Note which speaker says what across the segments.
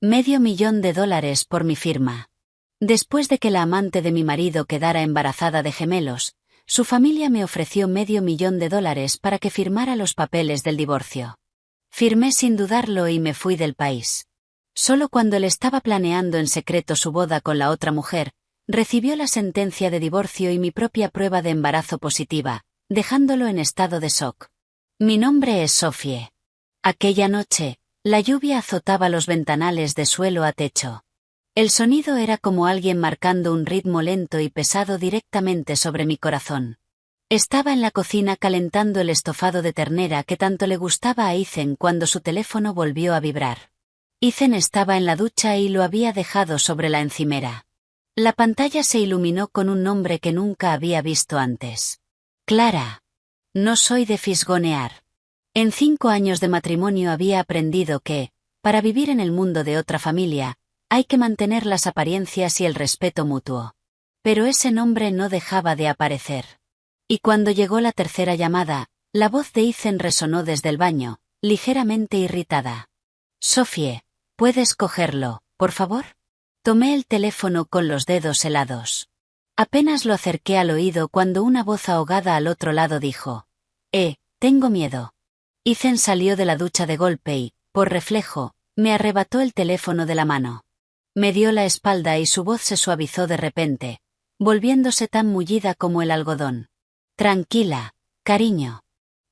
Speaker 1: $500,000 por mi firma. Después de que la amante de mi marido quedara embarazada de gemelos, su familia me ofreció $500,000 para que firmara los papeles del divorcio. Firmé sin dudarlo y me fui del país. Solo cuando él estaba planeando en secreto su boda con la otra mujer, recibió la sentencia de divorcio y mi propia prueba de embarazo positiva, dejándolo en estado de shock. Mi nombre es Sophie. Aquella noche, la lluvia azotaba los ventanales de suelo a techo. El sonido era como alguien marcando un ritmo lento y pesado directamente sobre mi corazón. Estaba en la cocina calentando el estofado de ternera que tanto le gustaba a Ethan cuando su teléfono volvió a vibrar. Ethan estaba en la ducha y lo había dejado sobre la encimera. La pantalla se iluminó con un nombre que nunca había visto antes. Clara. No soy de fisgonear. En 5 años de matrimonio había aprendido que, para vivir en el mundo de otra familia, hay que mantener las apariencias y el respeto mutuo. Pero ese nombre no dejaba de aparecer. Y cuando llegó la tercera llamada, la voz de Ethan resonó desde el baño, ligeramente irritada. Sophie, ¿puedes cogerlo, por favor? Tomé el teléfono con los dedos helados. Apenas lo acerqué al oído cuando una voz ahogada al otro lado dijo: tengo miedo. Ethan salió de la ducha de golpe y, por reflejo, me arrebató el teléfono de la mano. Me dio la espalda y su voz se suavizó de repente, volviéndose tan mullida como el algodón. Tranquila, cariño.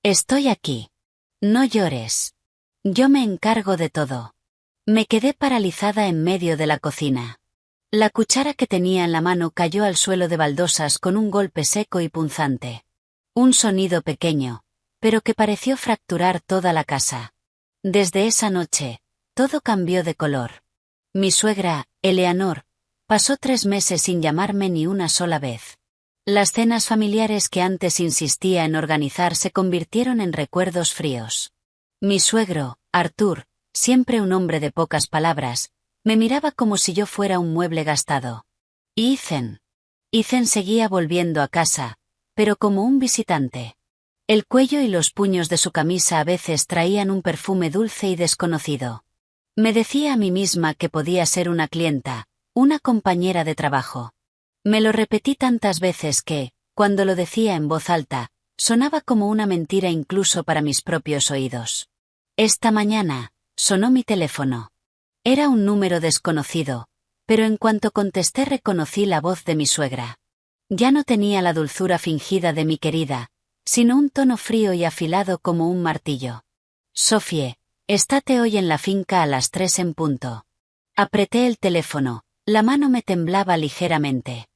Speaker 1: Estoy aquí. No llores. Yo me encargo de todo. Me quedé paralizada en medio de la cocina. La cuchara que tenía en la mano cayó al suelo de baldosas con un golpe seco y punzante. Un sonido pequeño, pero que pareció fracturar toda la casa. Desde esa noche, todo cambió de color. Mi suegra, Eleanor, pasó 3 meses sin llamarme ni una sola vez. Las cenas familiares que antes insistía en organizar se convirtieron en recuerdos fríos. Mi suegro, Arthur, siempre un hombre de pocas palabras, me miraba como si yo fuera un mueble gastado. ¿Y Ethan? Ethan seguía volviendo a casa, pero como un visitante. El cuello y los puños de su camisa a veces traían un perfume dulce y desconocido. Me decía a mí misma que podía ser una clienta, una compañera de trabajo. Me lo repetí tantas veces que, cuando lo decía en voz alta, sonaba como una mentira incluso para mis propios oídos. Esta mañana, sonó mi teléfono. Era un número desconocido, pero en cuanto contesté reconocí la voz de mi suegra. Ya no tenía la dulzura fingida de mi querida, sino un tono frío y afilado como un martillo. Sophie, estate hoy en la finca a las 3 en punto. Apreté el teléfono, la mano me temblaba ligeramente.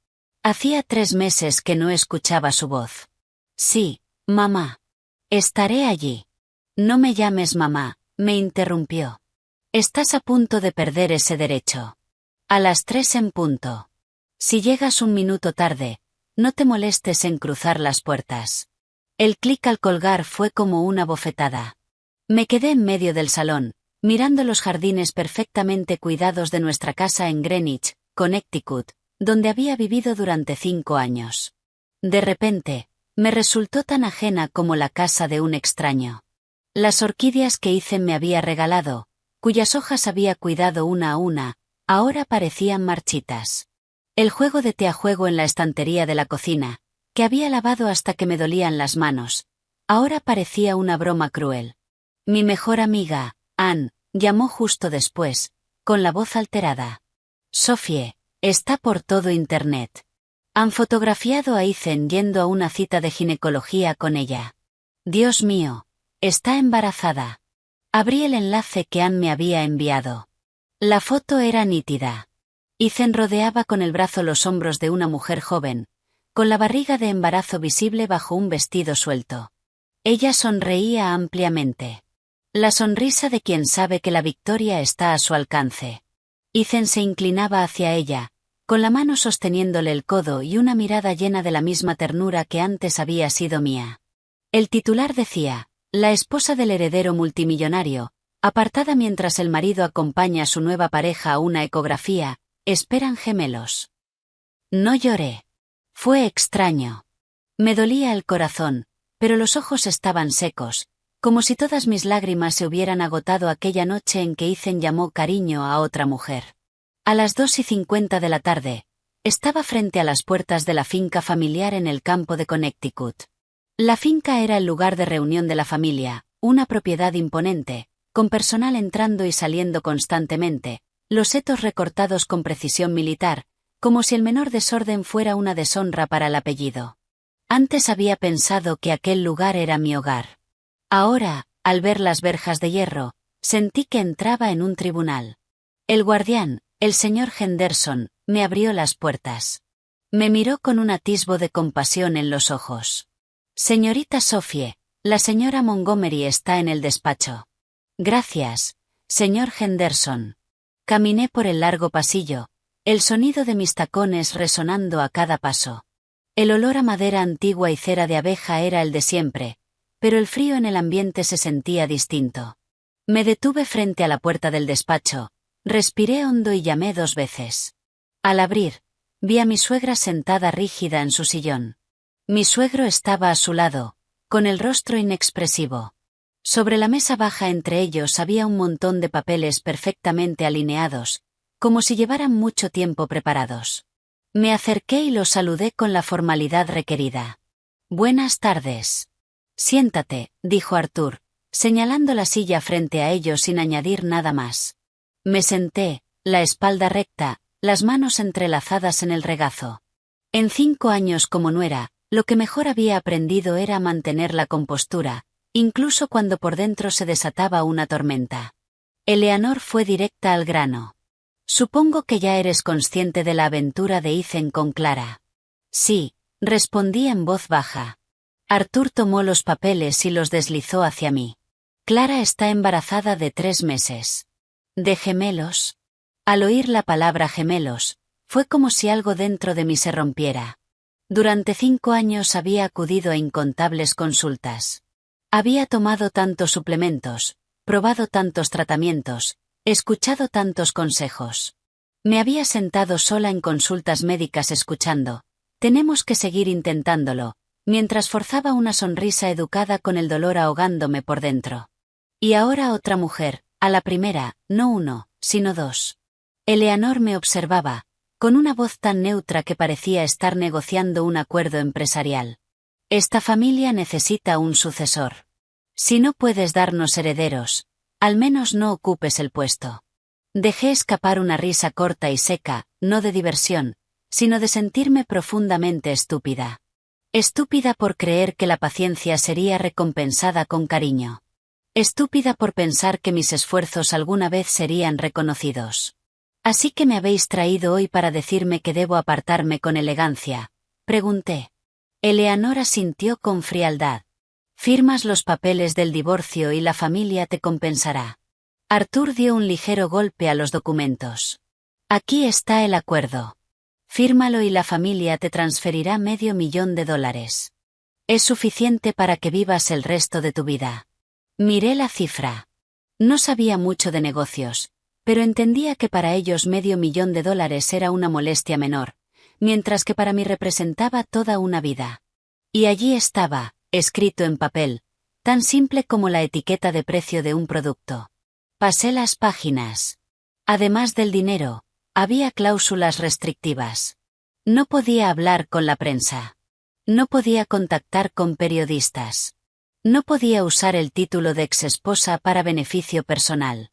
Speaker 1: Hacía 3 meses que no escuchaba su voz. Sí, mamá. Estaré allí. No me llames mamá, me interrumpió. Estás a punto de perder ese derecho. A las 3 en punto. Si llegas 1 minuto tarde, no te molestes en cruzar las puertas. El clic al colgar fue como una bofetada. Me quedé en medio del salón, mirando los jardines perfectamente cuidados de nuestra casa en Greenwich, Connecticut, donde había vivido durante 5 años. De repente, me resultó tan ajena como la casa de un extraño. Las orquídeas que Ethan me había regalado, cuyas hojas había cuidado una a una, ahora parecían marchitas. El juego de té a juego en la estantería de la cocina, que había lavado hasta que me dolían las manos, ahora parecía una broma cruel. Mi mejor amiga, Anne, llamó justo después, con la voz alterada. Sophie, está por todo internet. Han fotografiado a Ethan yendo a una cita de ginecología con ella. Dios mío, está embarazada. Abrí el enlace que Anne me había enviado. La foto era nítida. Ethan rodeaba con el brazo los hombros de una mujer joven, con la barriga de embarazo visible bajo un vestido suelto. Ella sonreía ampliamente. La sonrisa de quien sabe que la victoria está a su alcance. Ethan se inclinaba hacia ella, con la mano sosteniéndole el codo y una mirada llena de la misma ternura que antes había sido mía. El titular decía: la esposa del heredero multimillonario, apartada mientras el marido acompaña a su nueva pareja a una ecografía, esperan gemelos. No lloré. Fue extraño. Me dolía el corazón, pero los ojos estaban secos, como si todas mis lágrimas se hubieran agotado aquella noche en que Ethan llamó cariño a otra mujer. A las 2:50 de la tarde, estaba frente a las puertas de la finca familiar en el campo de Connecticut. La finca era el lugar de reunión de la familia, una propiedad imponente, con personal entrando y saliendo constantemente, los setos recortados con precisión militar, como si el menor desorden fuera una deshonra para el apellido. Antes había pensado que aquel lugar era mi hogar. Ahora, al ver las verjas de hierro, sentí que entraba en un tribunal. El guardián, el señor Henderson, me abrió las puertas. Me miró con un atisbo de compasión en los ojos. Señorita Sophie, la señora Montgomery está en el despacho. Gracias, señor Henderson. Caminé por el largo pasillo, el sonido de mis tacones resonando a cada paso. El olor a madera antigua y cera de abeja era el de siempre, pero el frío en el ambiente se sentía distinto. Me detuve frente a la puerta del despacho, respiré hondo y llamé 2 veces. Al abrir, vi a mi suegra sentada rígida en su sillón. Mi suegro estaba a su lado, con el rostro inexpresivo. Sobre la mesa baja entre ellos había un montón de papeles perfectamente alineados, como si llevaran mucho tiempo preparados. Me acerqué y los saludé con la formalidad requerida. Buenas tardes. Siéntate, dijo Arthur, señalando la silla frente a ellos sin añadir nada más. Me senté, la espalda recta, las manos entrelazadas en el regazo. En 5 años como nuera, lo que mejor había aprendido era mantener la compostura, incluso cuando por dentro se desataba una tormenta. Eleanor fue directa al grano. Supongo que ya eres consciente de la aventura de Ethan con Clara. Sí, respondí en voz baja. Arthur tomó los papeles y los deslizó hacia mí. Clara está embarazada de 3 meses. ¿De gemelos? Al oír la palabra gemelos, fue como si algo dentro de mí se rompiera. Durante 5 años había acudido a incontables consultas. Había tomado tantos suplementos, probado tantos tratamientos, escuchado tantos consejos. Me había sentado sola en consultas médicas escuchando. Tenemos que seguir intentándolo, mientras forzaba una sonrisa educada con el dolor ahogándome por dentro. Y ahora otra mujer, a la primera, no 1, sino 2. Eleanor me observaba, con una voz tan neutra que parecía estar negociando un acuerdo empresarial. Esta familia necesita un sucesor. Si no puedes darnos herederos, al menos no ocupes el puesto. Dejé escapar una risa corta y seca, no de diversión, sino de sentirme profundamente estúpida. Estúpida por creer que la paciencia sería recompensada con cariño. Estúpida por pensar que mis esfuerzos alguna vez serían reconocidos. ¿Así que me habéis traído hoy para decirme que debo apartarme con elegancia?, pregunté. Eleanor asintió con frialdad. Firmas los papeles del divorcio y la familia te compensará. Arthur dio un ligero golpe a los documentos. Aquí está el acuerdo. Fírmalo y la familia te transferirá $500,000. Es suficiente para que vivas el resto de tu vida. Miré la cifra. No sabía mucho de negocios, pero entendía que para ellos $500,000 era una molestia menor, mientras que para mí representaba toda una vida. Y allí estaba, escrito en papel, tan simple como la etiqueta de precio de un producto. Pasé las páginas. Además del dinero, había cláusulas restrictivas. No podía hablar con la prensa. No podía contactar con periodistas. No podía usar el título de exesposa para beneficio personal.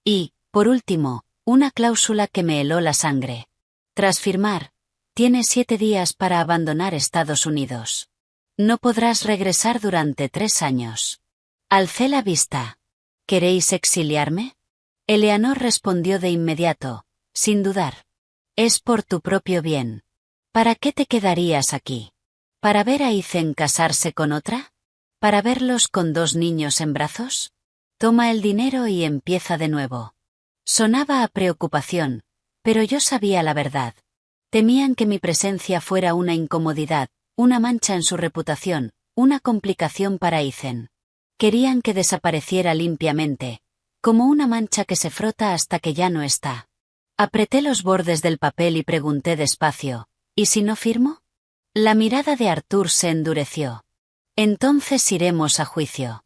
Speaker 1: Y, por último, una cláusula que me heló la sangre. Tras firmar, tienes 7 días para abandonar Estados Unidos. No podrás regresar durante 3 años. Alcé la vista. ¿Queréis exiliarme? Eleanor respondió de inmediato, sin dudar. Es por tu propio bien. ¿Para qué te quedarías aquí? ¿Para ver a Ethan casarse con otra? ¿Para verlos con 2 niños en brazos? Toma el dinero y empieza de nuevo. Sonaba a preocupación, pero yo sabía la verdad. Temían que mi presencia fuera una incomodidad, una mancha en su reputación, una complicación para Ethan. Querían que desapareciera limpiamente, como una mancha que se frota hasta que ya no está. Apreté los bordes del papel y pregunté despacio, ¿y si no firmo? La mirada de Arthur se endureció. Entonces iremos a juicio.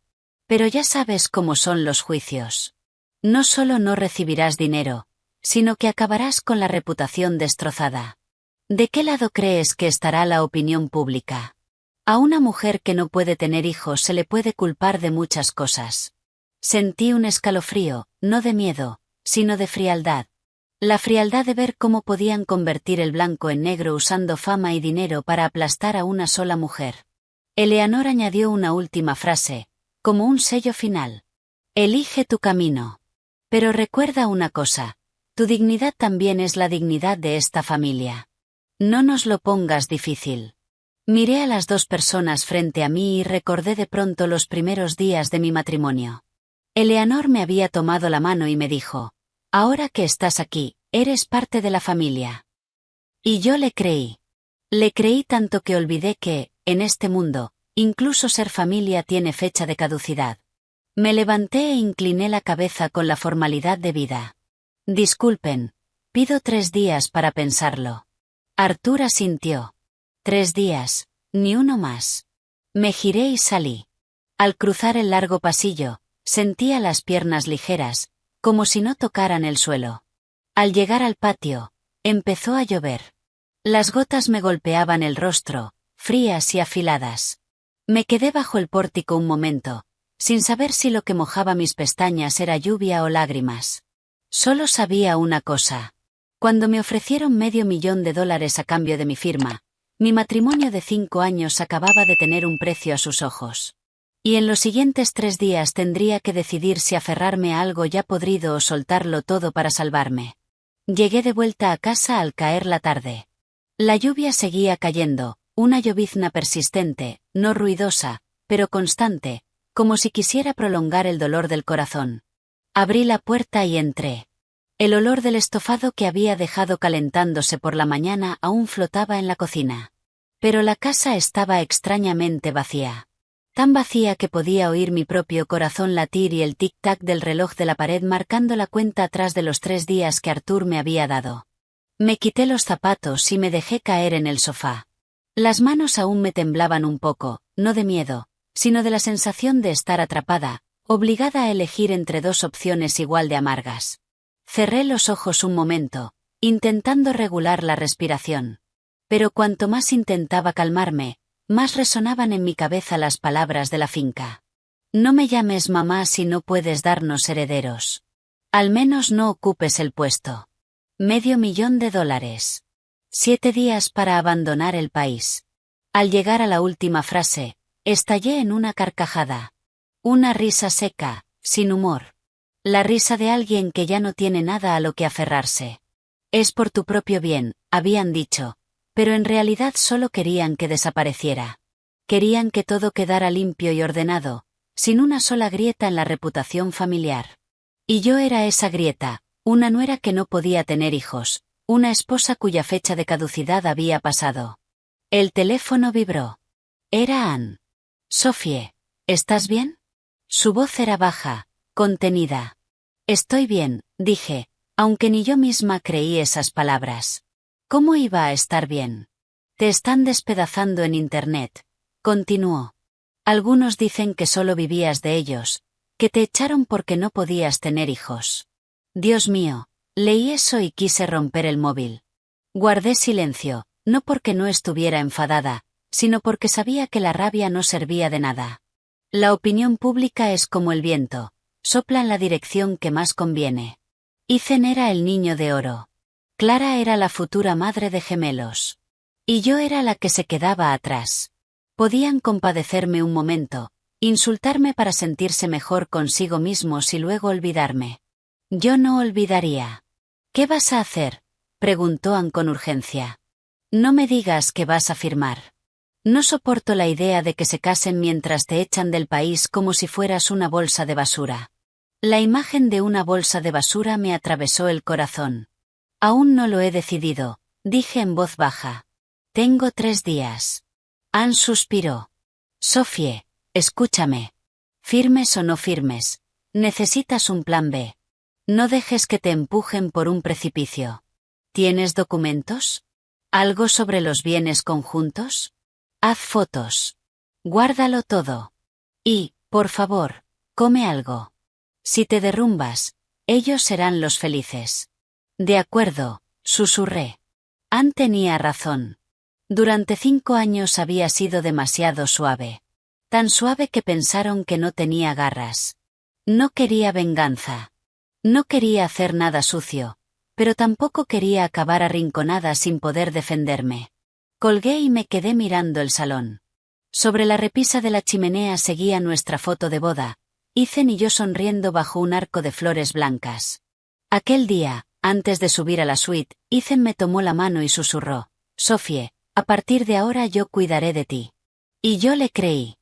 Speaker 1: Pero ya sabes cómo son los juicios. No solo no recibirás dinero, sino que acabarás con la reputación destrozada. ¿De qué lado crees que estará la opinión pública? A una mujer que no puede tener hijos se le puede culpar de muchas cosas. Sentí un escalofrío, no de miedo, sino de frialdad. La frialdad de ver cómo podían convertir el blanco en negro usando fama y dinero para aplastar a una sola mujer. Eleanor añadió una última frase, como un sello final. Elige tu camino. Pero recuerda una cosa, tu dignidad también es la dignidad de esta familia. No nos lo pongas difícil. Miré a las dos personas frente a mí y recordé de pronto los primeros días de mi matrimonio. Eleanor me había tomado la mano y me dijo, ahora que estás aquí, eres parte de la familia. Y yo le creí. Le creí tanto que olvidé que, en este mundo, incluso ser familia tiene fecha de caducidad. Me levanté e incliné la cabeza con la formalidad debida. Disculpen, pido 3 días para pensarlo. Arthur asintió. 3 días, ni uno más. Me giré y salí. Al cruzar el largo pasillo, sentía las piernas ligeras, como si no tocaran el suelo. Al llegar al patio, empezó a llover. Las gotas me golpeaban el rostro, frías y afiladas. Me quedé bajo el pórtico un momento, sin saber si lo que mojaba mis pestañas era lluvia o lágrimas. Solo sabía una cosa. Cuando me ofrecieron $500,000 a cambio de mi firma, mi matrimonio de 5 años acababa de tener un precio a sus ojos. Y en los siguientes 3 días tendría que decidir si aferrarme a algo ya podrido o soltarlo todo para salvarme. Llegué de vuelta a casa al caer la tarde. La lluvia seguía cayendo, una llovizna persistente, no ruidosa, pero constante, como si quisiera prolongar el dolor del corazón. Abrí la puerta y entré. El olor del estofado que había dejado calentándose por la mañana aún flotaba en la cocina. Pero la casa estaba extrañamente vacía. Tan vacía que podía oír mi propio corazón latir y el tic-tac del reloj de la pared marcando la cuenta atrás de los 3 días que Arthur me había dado. Me quité los zapatos y me dejé caer en el sofá. Las manos aún me temblaban un poco, no de miedo, sino de la sensación de estar atrapada, obligada a elegir entre 2 opciones igual de amargas. Cerré los ojos un momento, intentando regular la respiración. Pero cuanto más intentaba calmarme, más resonaban en mi cabeza las palabras de la finca. No me llames mamá si no puedes darnos herederos. Al menos no ocupes el puesto. $500,000. 7 días para abandonar el país. Al llegar a la última frase, estallé en una carcajada. Una risa seca, sin humor. La risa de alguien que ya no tiene nada a lo que aferrarse. Es por tu propio bien, habían dicho, pero en realidad solo querían que desapareciera. Querían que todo quedara limpio y ordenado, sin una sola grieta en la reputación familiar. Y yo era esa grieta, una nuera que no podía tener hijos, una esposa cuya fecha de caducidad había pasado. El teléfono vibró. Era Anne. Sophie, ¿estás bien? Su voz era baja, contenida. Estoy bien, dije, aunque ni yo misma creí esas palabras. ¿Cómo iba a estar bien? Te están despedazando en Internet, continuó. Algunos dicen que solo vivías de ellos, que te echaron porque no podías tener hijos. Dios mío, leí eso y quise romper el móvil. Guardé silencio, no porque no estuviera enfadada, sino porque sabía que la rabia no servía de nada. La opinión pública es como el viento, sopla en la dirección que más conviene. Ethan era el niño de oro. Clara era la futura madre de gemelos. Y yo era la que se quedaba atrás. Podían compadecerme un momento, insultarme para sentirse mejor consigo mismos y luego olvidarme. Yo no olvidaría. ¿Qué vas a hacer?, preguntó Anne con urgencia. No me digas que vas a firmar. No soporto la idea de que se casen mientras te echan del país como si fueras una bolsa de basura. La imagen de una bolsa de basura me atravesó el corazón. Aún no lo he decidido, dije en voz baja. Tengo 3 días. Anne suspiró. Sophie, escúchame. Firmes o no firmes, necesitas un plan B. No dejes que te empujen por un precipicio. ¿Tienes documentos? ¿Algo sobre los bienes conjuntos? Haz fotos. Guárdalo todo. Y, por favor, Come algo. Si te derrumbas, ellos serán los felices. De acuerdo, susurré. Ann tenía razón. Durante 5 años había sido demasiado suave. Tan suave que pensaron que no tenía garras. No quería venganza. No quería hacer nada sucio, pero tampoco quería acabar arrinconada sin poder defenderme. Colgué y me quedé mirando el salón. Sobre la repisa de la chimenea seguía nuestra foto de boda, Ethan y yo sonriendo bajo un arco de flores blancas. Aquel día, antes de subir a la suite, Ethan me tomó la mano y susurró: Sophie, a partir de ahora yo cuidaré de ti. Y yo le creí.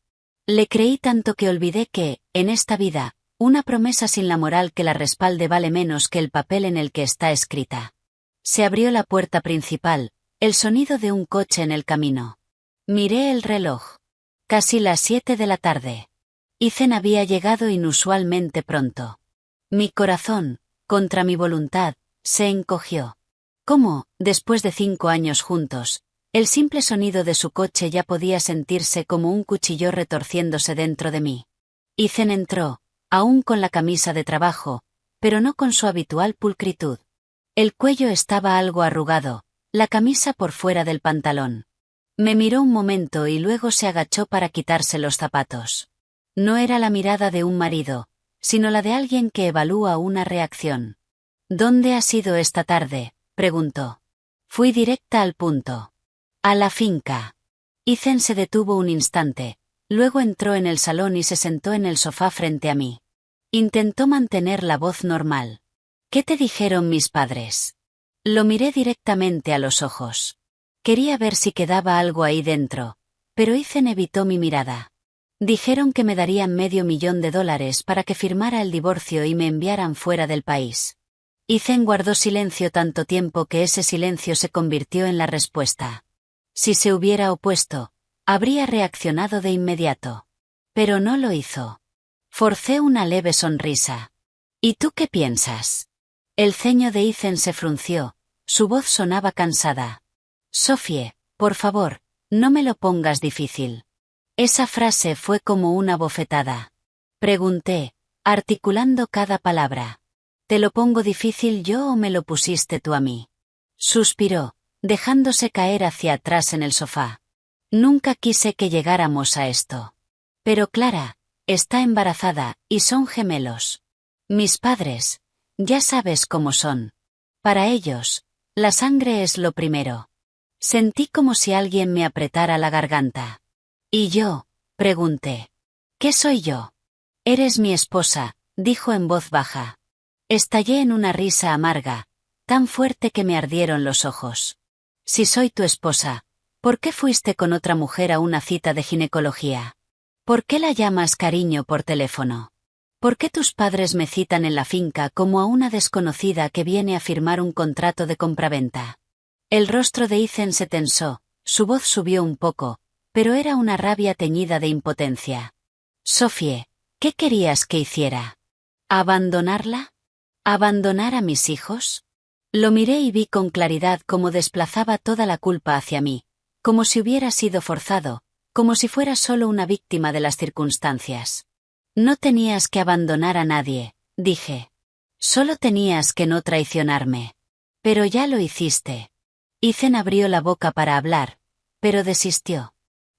Speaker 1: Le creí tanto que olvidé que, en esta vida, una promesa sin la moral que la respalde vale menos que el papel en el que está escrita. Se abrió la puerta principal, el sonido de un coche en el camino. Miré el reloj. Casi las 7 de la tarde. Ethan había llegado inusualmente pronto. Mi corazón, contra mi voluntad, se encogió. ¿Cómo, después de 5 años juntos, el simple sonido de su coche ya podía sentirse como un cuchillo retorciéndose dentro de mí? Ethan entró, aún con la camisa de trabajo, pero no con su habitual pulcritud. El cuello estaba algo arrugado, la camisa por fuera del pantalón. Me miró un momento y luego se agachó para quitarse los zapatos. No era la mirada de un marido, sino la de alguien que evalúa una reacción. ¿Dónde has ido esta tarde?, preguntó. Fui directa al punto. A la finca. Ethan se detuvo un instante, luego entró en el salón y se sentó en el sofá frente a mí. Intentó mantener la voz normal. ¿Qué te dijeron mis padres? Lo miré directamente a los ojos. Quería ver si quedaba algo ahí dentro, pero Ethan evitó mi mirada. Dijeron que me darían $500,000 para que firmara el divorcio y me enviaran fuera del país. Ethan guardó silencio tanto tiempo que ese silencio se convirtió en la respuesta. Si se hubiera opuesto, habría reaccionado de inmediato. Pero no lo hizo. Forcé una leve sonrisa. ¿Y tú qué piensas? El ceño de Ethan se frunció, su voz sonaba cansada. Sophie, por favor, no me lo pongas difícil. Esa frase fue como una bofetada. Pregunté, articulando cada palabra. ¿Te lo pongo difícil yo o me lo pusiste tú a mí? Suspiró, dejándose caer hacia atrás en el sofá. Nunca quise que llegáramos a esto. Pero Clara, está embarazada, y son gemelos. Mis padres, ya sabes cómo son. Para ellos, la sangre es lo primero. Sentí como si alguien me apretara la garganta. ¿Y yo?, pregunté. ¿Qué soy yo? Eres mi esposa, dijo en voz baja. Estallé en una risa amarga, tan fuerte que me ardieron los ojos. Si soy tu esposa, ¿por qué fuiste con otra mujer a una cita de ginecología? ¿Por qué la llamas cariño por teléfono? ¿Por qué tus padres me citan en la finca como a una desconocida que viene a firmar un contrato de compraventa? El rostro de Ethan se tensó, su voz subió un poco, pero era una rabia teñida de impotencia. Sophie, ¿qué querías que hiciera? ¿Abandonarla? ¿Abandonar a mis hijos? Lo miré y vi con claridad cómo desplazaba toda la culpa hacia mí, como si hubiera sido forzado, como si fuera solo una víctima de las circunstancias. No tenías que abandonar a nadie, dije. Solo tenías que no traicionarme. Pero ya lo hiciste. Ethan abrió la boca para hablar, pero desistió.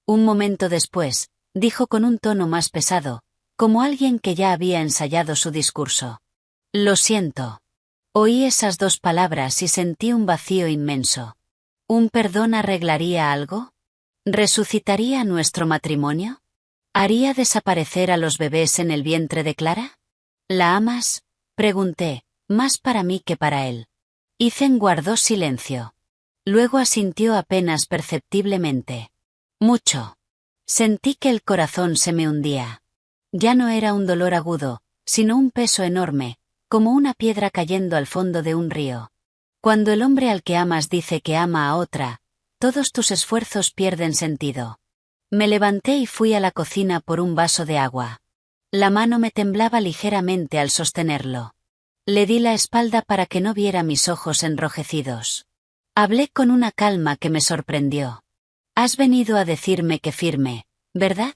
Speaker 1: Un momento después, dijo con un tono más pesado, como alguien que ya había ensayado su discurso. Lo siento. Oí esas 2 palabras y sentí un vacío inmenso. ¿Un perdón arreglaría algo? ¿Resucitaría nuestro matrimonio? ¿Haría desaparecer a los bebés en el vientre de Clara? ¿La amas?, pregunté, más para mí que para él. Ethan guardó silencio. Luego asintió apenas perceptiblemente. Mucho. Sentí que el corazón se me hundía. Ya no era un dolor agudo, sino un peso enorme, como una piedra cayendo al fondo de un río. Cuando el hombre al que amas dice que ama a otra, todos tus esfuerzos pierden sentido. Me levanté y fui a la cocina por un vaso de agua. La mano me temblaba ligeramente al sostenerlo. Le di la espalda para que no viera mis ojos enrojecidos. Hablé con una calma que me sorprendió. Has venido a decirme que firme, ¿verdad?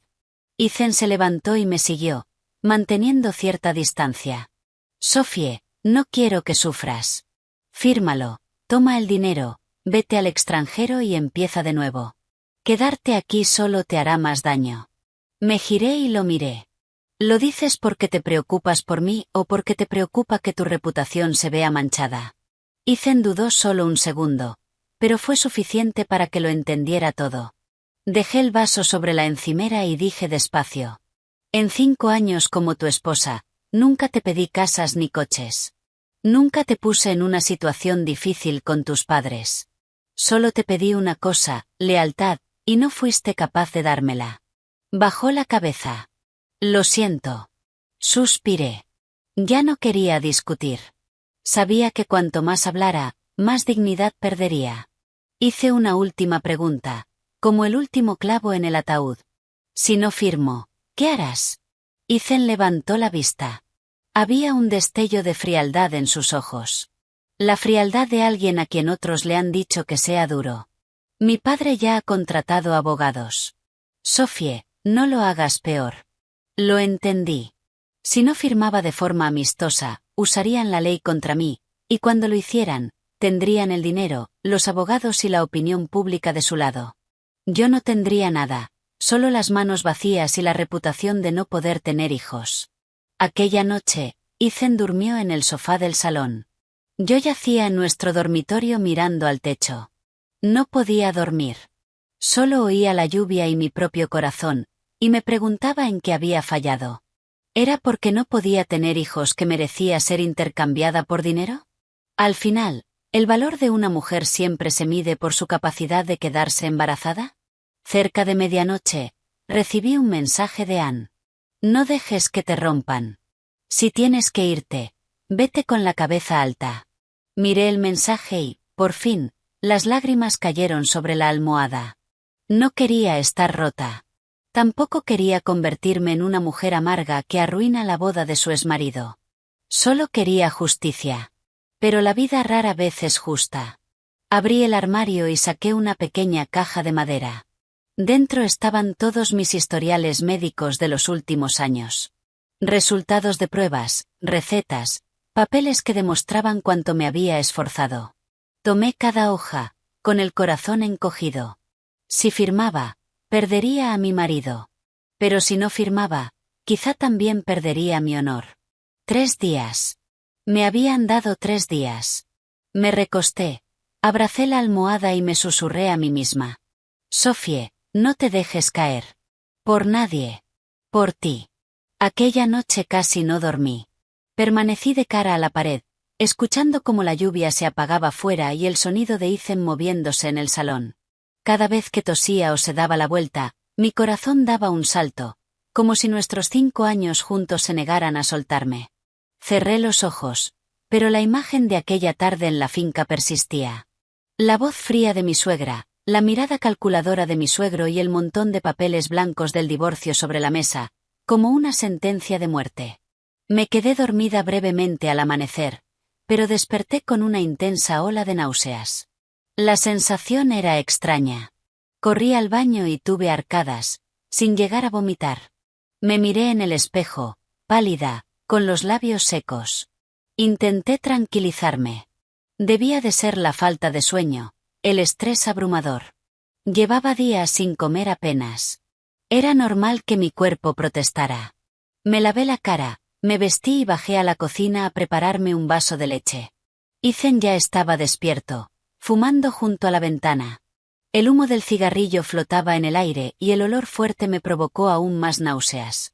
Speaker 1: Ethan se levantó y me siguió, manteniendo cierta distancia. Sophie, no quiero que sufras. Fírmalo, toma el dinero, vete al extranjero y empieza de nuevo. Quedarte aquí solo te hará más daño. Me giré y lo miré. ¿Lo dices porque te preocupas por mí o porque te preocupa que tu reputación se vea manchada? Ethan dudó solo un segundo, pero fue suficiente para que lo entendiera todo. Dejé el vaso sobre la encimera y dije despacio. En 5 años como tu esposa, nunca te pedí casas ni coches. Nunca te puse en una situación difícil con tus padres. Solo te pedí una cosa, lealtad, y no fuiste capaz de dármela. Bajó la cabeza. Lo siento. Suspiré. Ya no quería discutir. Sabía que cuanto más hablara, más dignidad perdería. Hice una última pregunta, como el último clavo en el ataúd. Si no firmo, ¿qué harás? Ethan levantó la vista. Había un destello de frialdad en sus ojos. La frialdad de alguien a quien otros le han dicho que sea duro. Mi padre ya ha contratado abogados. Sophie, no lo hagas peor. Lo entendí. Si no firmaba de forma amistosa, usarían la ley contra mí, y cuando lo hicieran, tendrían el dinero, los abogados y la opinión pública de su lado. Yo no tendría nada, solo las manos vacías y la reputación de no poder tener hijos. Aquella noche, Ethan durmió en el sofá del salón. Yo yacía en nuestro dormitorio mirando al techo. No podía dormir. Solo oía la lluvia y mi propio corazón, y me preguntaba en qué había fallado. ¿Era porque no podía tener hijos que merecía ser intercambiada por dinero? Al final, ¿el valor de una mujer siempre se mide por su capacidad de quedarse embarazada? Cerca de medianoche, recibí un mensaje de Anne. No dejes que te rompan. Si tienes que irte, vete con la cabeza alta. Miré el mensaje y, por fin, las lágrimas cayeron sobre la almohada. No quería estar rota. Tampoco quería convertirme en una mujer amarga que arruina la boda de su exmarido. Solo quería justicia. Pero la vida rara vez es justa. Abrí el armario y saqué una pequeña caja de madera. Dentro estaban todos mis historiales médicos de los últimos años. Resultados de pruebas, recetas, papeles que demostraban cuánto me había esforzado. Tomé cada hoja, con el corazón encogido. Si firmaba, perdería a mi marido. Pero si no firmaba, quizá también perdería mi honor. 3 días. Me habían dado 3 días. Me recosté, abracé la almohada y me susurré a mí misma. Sophie, no te dejes caer. Por nadie. Por ti. Aquella noche casi no dormí. Permanecí de cara a la pared, escuchando cómo la lluvia se apagaba fuera y el sonido de Ethan moviéndose en el salón. Cada vez que tosía o se daba la vuelta, mi corazón daba un salto, como si nuestros 5 años juntos se negaran a soltarme. Cerré los ojos, pero la imagen de aquella tarde en la finca persistía. La voz fría de mi suegra, la mirada calculadora de mi suegro y el montón de papeles blancos del divorcio sobre la mesa, como una sentencia de muerte. Me quedé dormida brevemente al amanecer, pero desperté con una intensa ola de náuseas. La sensación era extraña. Corrí al baño y tuve arcadas, sin llegar a vomitar. Me miré en el espejo, pálida, con los labios secos. Intenté tranquilizarme. Debía de ser la falta de sueño, el estrés abrumador. Llevaba días sin comer apenas. Era normal que mi cuerpo protestara. Me lavé la cara, me vestí y bajé a la cocina a prepararme un vaso de leche. Ethan ya estaba despierto, fumando junto a la ventana. El humo del cigarrillo flotaba en el aire y el olor fuerte me provocó aún más náuseas.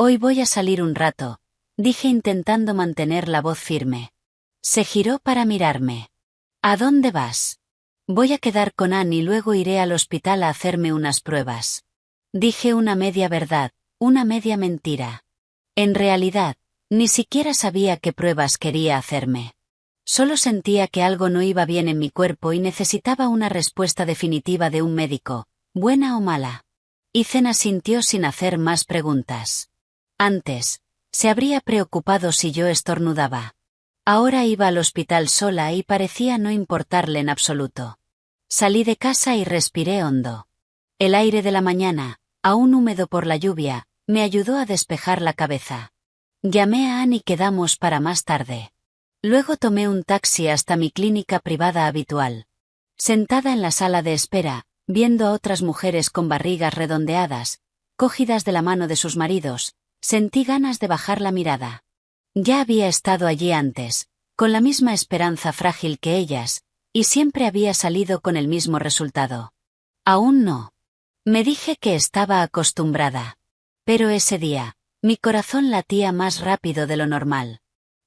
Speaker 1: Hoy voy a salir un rato, dije intentando mantener la voz firme. Se giró para mirarme. ¿A dónde vas? Voy a quedar con Anne y luego iré al hospital a hacerme unas pruebas. Dije una media verdad, una media mentira. En realidad, ni siquiera sabía qué pruebas quería hacerme. Solo sentía que algo no iba bien en mi cuerpo y necesitaba una respuesta definitiva de un médico, buena o mala. Ethan asintió sin hacer más preguntas. Antes, se habría preocupado si yo estornudaba. Ahora iba al hospital sola y parecía no importarle en absoluto. Salí de casa y respiré hondo. El aire de la mañana, aún húmedo por la lluvia, Me ayudó a despejar la cabeza. Llamé a Anne y quedamos para más tarde. Luego tomé un taxi hasta mi clínica privada habitual. Sentada en la sala de espera, viendo a otras mujeres con barrigas redondeadas, cogidas de la mano de sus maridos, sentí ganas de bajar la mirada. Ya había estado allí antes, con la misma esperanza frágil que ellas, y siempre había salido con el mismo resultado. Aún no. Me dije que estaba acostumbrada. Pero ese día, mi corazón latía más rápido de lo normal.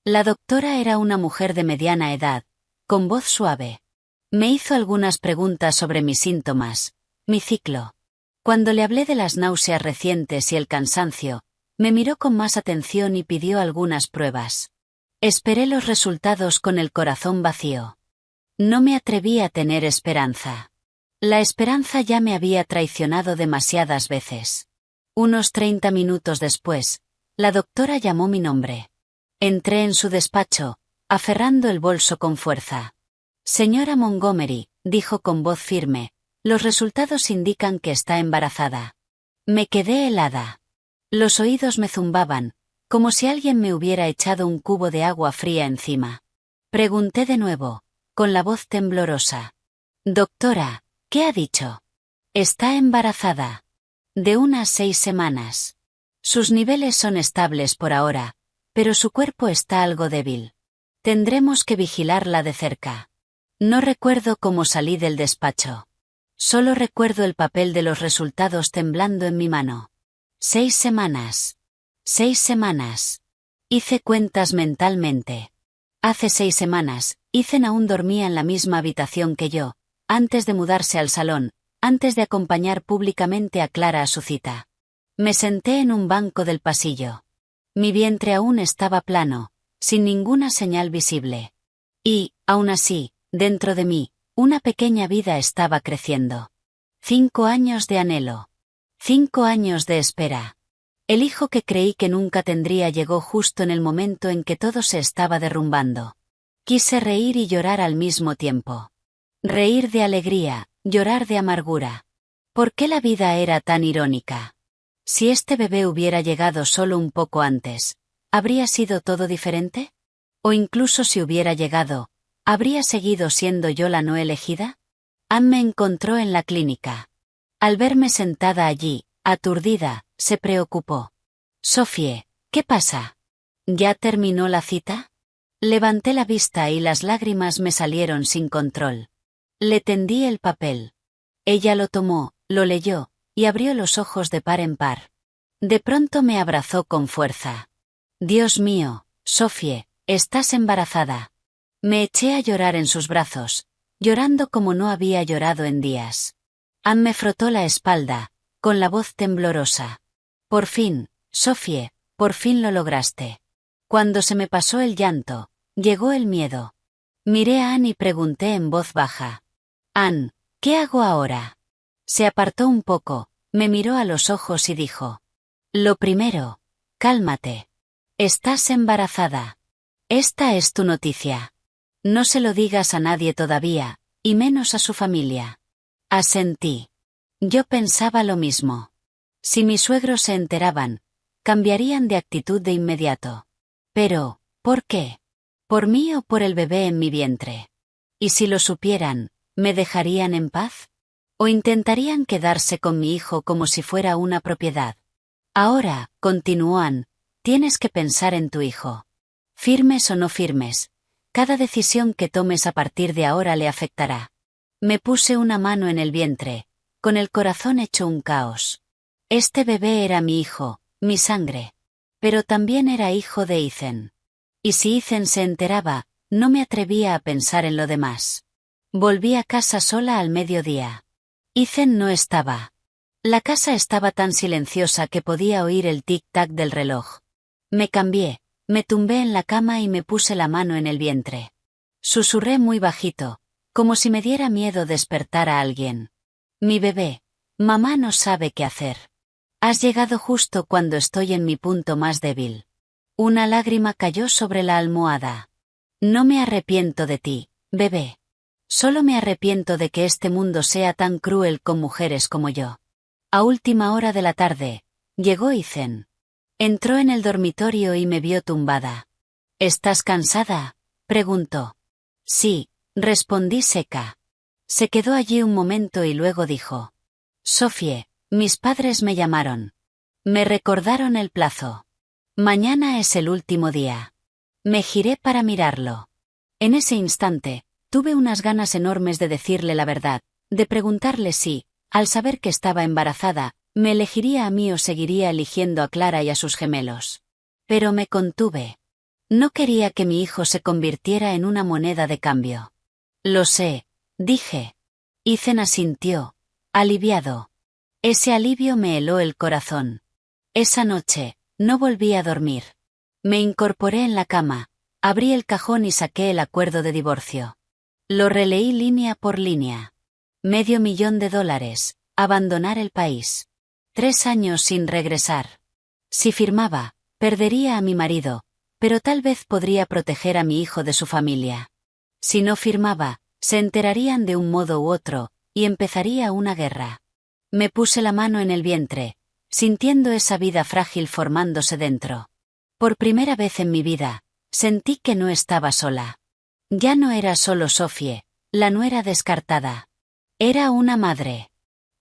Speaker 1: La doctora era una mujer de mediana edad, con voz suave. Me hizo algunas preguntas sobre mis síntomas, mi ciclo. Cuando le hablé de las náuseas recientes y el cansancio, me miró con más atención y pidió algunas pruebas. Esperé los resultados con el corazón vacío. No me atreví a tener esperanza. La esperanza ya me había traicionado demasiadas veces. Unos 30 minutos después, la doctora llamó mi nombre. Entré en su despacho, aferrando el bolso con fuerza. Señora Montgomery, dijo con voz firme, los resultados indican que está embarazada. Me quedé helada. Los oídos me zumbaban, como si alguien me hubiera echado un cubo de agua fría encima. Pregunté de nuevo, con la voz temblorosa. Doctora, ¿qué ha dicho? Está embarazada. De unas 6 semanas. Sus niveles son estables por ahora, pero su cuerpo está algo débil. Tendremos que vigilarla de cerca. No recuerdo cómo salí del despacho. Solo recuerdo el papel de los resultados temblando en mi mano. 6 semanas. 6 semanas. Hice cuentas mentalmente. Hace 6 semanas, Ethan aún dormía en la misma habitación que yo, antes de mudarse al salón, antes de acompañar públicamente a Clara a su cita. Me senté en un banco del pasillo. Mi vientre aún estaba plano, sin ninguna señal visible. Y, aún así, dentro de mí, una pequeña vida estaba creciendo. 5 años de anhelo. 5 años de espera. El hijo que creí que nunca tendría llegó justo en el momento en que todo se estaba derrumbando. Quise reír y llorar al mismo tiempo. Reír de alegría, llorar de amargura. ¿Por qué la vida era tan irónica? Si este bebé hubiera llegado solo un poco antes, ¿habría sido todo diferente? O incluso si hubiera llegado, ¿habría seguido siendo yo la no elegida? Anne me encontró en la clínica. Al verme sentada allí, aturdida, se preocupó. Sophie, ¿qué pasa? ¿Ya terminó la cita? Levanté la vista y las lágrimas me salieron sin control. Le tendí el papel. Ella lo tomó, lo leyó, y abrió los ojos de par en par. De pronto me abrazó con fuerza. Dios mío, Sophie, estás embarazada. Me eché a llorar en sus brazos, llorando como no había llorado en días. Anne me frotó la espalda, con la voz temblorosa. Por fin, Sophie, por fin lo lograste. Cuando se me pasó el llanto, llegó el miedo. Miré a Anne y pregunté en voz baja. Anne, ¿qué hago ahora? Se apartó un poco, me miró a los ojos y dijo. Lo primero, cálmate. Estás embarazada. Esta es tu noticia. No se lo digas a nadie todavía, y menos a su familia. Asentí. Yo pensaba lo mismo. Si mis suegros se enteraban, cambiarían de actitud de inmediato. Pero, ¿por qué? ¿Por mí o por el bebé en mi vientre? Y si lo supieran, ¿me dejarían en paz? ¿O intentarían quedarse con mi hijo como si fuera una propiedad? Ahora, continuó Anne, tienes que pensar en tu hijo. Firmes o no firmes, cada decisión que tomes a partir de ahora le afectará. Me puse una mano en el vientre, con el corazón hecho un caos. Este bebé era mi hijo, mi sangre. Pero también era hijo de Ethan. Y si Ethan se enteraba, no me atrevía a pensar en lo demás. Volví a casa sola al mediodía. Ethan no estaba. La casa estaba tan silenciosa que podía oír el tic-tac del reloj. Me cambié, me tumbé en la cama y me puse la mano en el vientre. Susurré muy bajito, como si me diera miedo despertar a alguien. Mi bebé, mamá no sabe qué hacer. Has llegado justo cuando estoy en mi punto más débil. Una lágrima cayó sobre la almohada. No me arrepiento de ti, bebé. Solo me arrepiento de que este mundo sea tan cruel con mujeres como yo. A última hora de la tarde, Llegó Ethan. Entró en el dormitorio y me vio tumbada. ¿Estás cansada?, preguntó. Sí, respondí seca. Se quedó allí un momento y luego dijo. Sophie, mis padres me llamaron. Me recordaron el plazo. Mañana es el último día. Me giré para mirarlo. En ese instante, tuve unas ganas enormes de decirle la verdad, de preguntarle si, al saber que estaba embarazada, me elegiría a mí o seguiría eligiendo a Clara y a sus gemelos. Pero me contuve. No quería que mi hijo se convirtiera en una moneda de cambio. Lo sé, dije. Ethan asintió, aliviado. Ese alivio me heló el corazón. Esa noche, no volví a dormir. Me incorporé en la cama, abrí el cajón y saqué el acuerdo de divorcio. Lo releí línea por línea. $500,000, abandonar el país. 3 años sin regresar. Si firmaba, perdería a mi marido, pero tal vez podría proteger a mi hijo de su familia. Si no firmaba, se enterarían de un modo u otro, y empezaría una guerra. Me puse la mano en el vientre, sintiendo esa vida frágil formándose dentro. Por primera vez en mi vida, sentí que no estaba sola. Ya no era solo Sophie, la nuera descartada. Era una madre.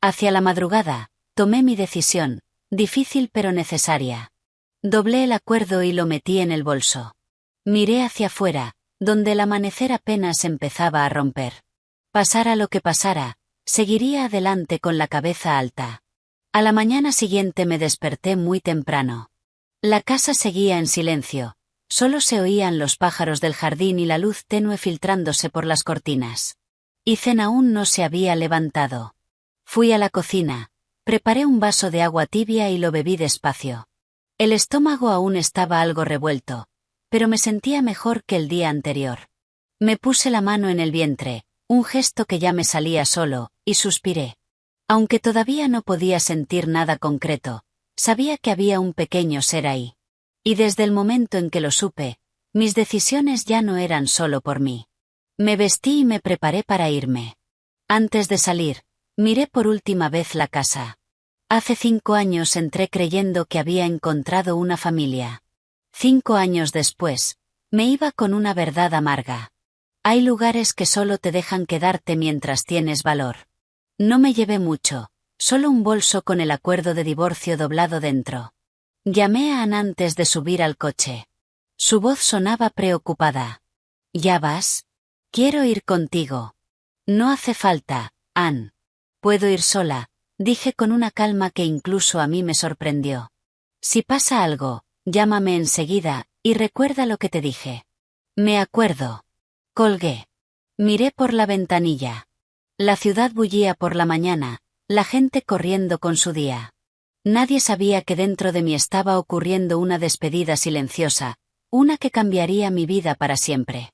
Speaker 1: Hacia la madrugada, tomé mi decisión, difícil pero necesaria. Doblé el acuerdo y lo metí en el bolso. Miré hacia afuera, donde el amanecer apenas empezaba a romper. Pasara lo que pasara, seguiría adelante con la cabeza alta. A la mañana siguiente me desperté muy temprano. La casa seguía en silencio, solo se oían los pájaros del jardín y la luz tenue filtrándose por las cortinas. Ethan aún no se había levantado. Fui a la cocina, preparé un vaso de agua tibia y lo bebí despacio. El estómago aún estaba algo revuelto, pero me sentía mejor que el día anterior. Me puse la mano en el vientre, un gesto que ya me salía solo, y suspiré. Aunque todavía no podía sentir nada concreto, sabía que había un pequeño ser ahí. Y desde el momento en que lo supe, mis decisiones ya no eran solo por mí. Me vestí y me preparé para irme. Antes de salir, miré por última vez la casa. Hace 5 años entré creyendo que había encontrado una familia. 5 años después, me iba con una verdad amarga. Hay lugares que solo te dejan quedarte mientras tienes valor. No me llevé mucho, solo un bolso con el acuerdo de divorcio doblado dentro. Llamé a Ann antes de subir al coche. Su voz sonaba preocupada. ¿Ya vas? Quiero ir contigo. No hace falta, Ann. Puedo ir sola, dije con una calma que incluso a mí me sorprendió. Si pasa algo, llámame enseguida, y recuerda lo que te dije. Me acuerdo. Colgué. Miré por la ventanilla. La ciudad bullía por la mañana, la gente corriendo con su día. Nadie sabía que dentro de mí estaba ocurriendo una despedida silenciosa, una que cambiaría mi vida para siempre.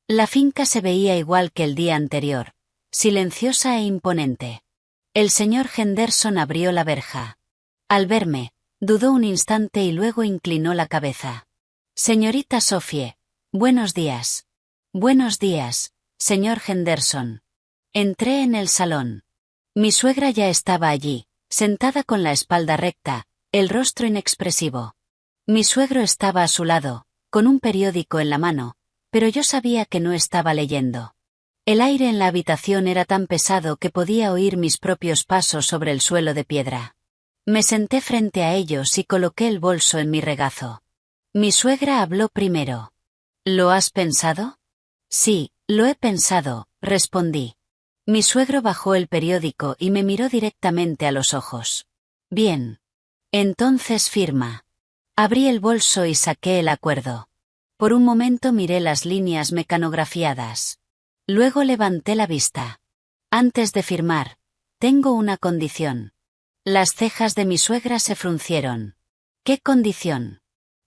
Speaker 1: La finca se veía igual que el día anterior, silenciosa e imponente. El señor Henderson abrió la verja. Al verme, dudó un instante y luego inclinó la cabeza. Señorita Sophie, buenos días. Buenos días, señor Henderson. Entré en el salón. Mi suegra ya estaba allí, sentada con la espalda recta, el rostro inexpresivo. Mi suegro estaba a su lado, con un periódico en la mano, pero yo sabía que no estaba leyendo. El aire en la habitación era tan pesado que podía oír mis propios pasos sobre el suelo de piedra. Me senté frente a ellos y coloqué el bolso en mi regazo. Mi suegra habló primero. ¿Lo has pensado? Sí, lo he pensado, respondí. Mi suegro bajó el periódico y me miró directamente a los ojos. Bien. Entonces firma. Abrí el bolso y saqué el acuerdo. Por un momento miré las líneas mecanografiadas. Luego levanté la vista. Antes de firmar, tengo una condición. Las cejas de mi suegra se fruncieron. ¿Qué condición?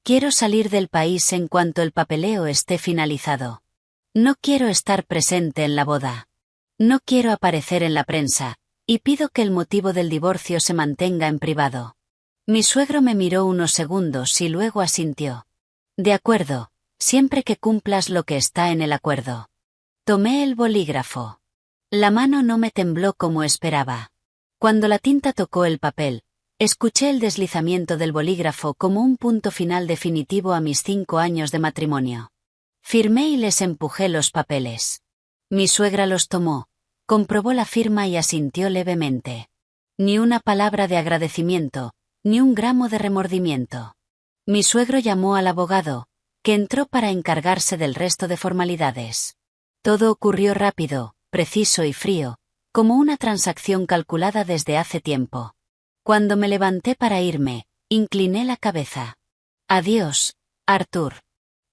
Speaker 1: Quiero salir del país en cuanto el papeleo esté finalizado. No quiero estar presente en la boda. No quiero aparecer en la prensa, y pido que el motivo del divorcio se mantenga en privado. Mi suegro me miró unos segundos y luego asintió. De acuerdo, siempre que cumplas lo que está en el acuerdo. Tomé el bolígrafo. La mano no me tembló como esperaba. Cuando la tinta tocó el papel, Escuché el deslizamiento del bolígrafo como un punto final definitivo a mis 5 años de matrimonio. Firmé y les empujé los papeles. Mi suegra los tomó, comprobó la firma y asintió levemente. Ni una palabra de agradecimiento, ni un gramo de remordimiento. Mi suegro llamó al abogado, que entró para encargarse del resto de formalidades. Todo ocurrió rápido, preciso y frío, como una transacción calculada desde hace tiempo. Cuando me levanté para irme, incliné la cabeza. Adiós, Arthur.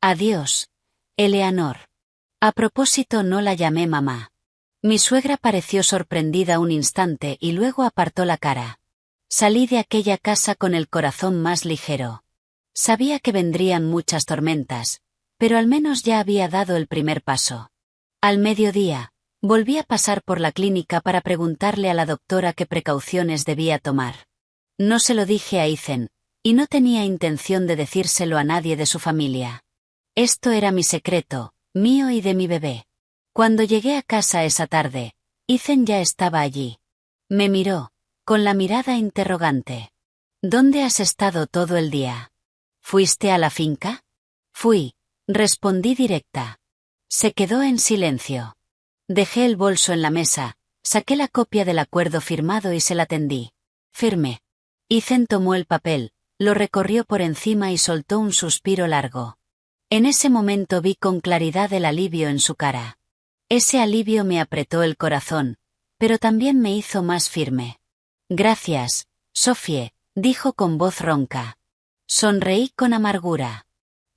Speaker 1: Adiós, Eleanor. A propósito, no la llamé mamá. Mi suegra pareció sorprendida un instante y luego apartó la cara. Salí de aquella casa con el corazón más ligero. Sabía que vendrían muchas tormentas, pero al menos ya había dado el primer paso. Al mediodía, volví a pasar por la clínica para preguntarle a la doctora qué precauciones debía tomar. No se lo dije a Ethan, y no tenía intención de decírselo a nadie de su familia. Esto era mi secreto, mío y de mi bebé. Cuando llegué a casa esa tarde, Ethan ya estaba allí. Me miró, con la mirada interrogante. ¿Dónde has estado todo el día? ¿Fuiste a la finca? Fui, respondí directa. Se quedó en silencio. Dejé el bolso en la mesa, saqué la copia del acuerdo firmado y se la tendí. Firmé. Ethan tomó el papel, lo recorrió por encima y soltó un suspiro largo. En ese momento vi con claridad el alivio en su cara. Ese alivio me apretó el corazón, pero también me hizo más firme. Gracias, Sophie, dijo con voz ronca. Sonreí con amargura.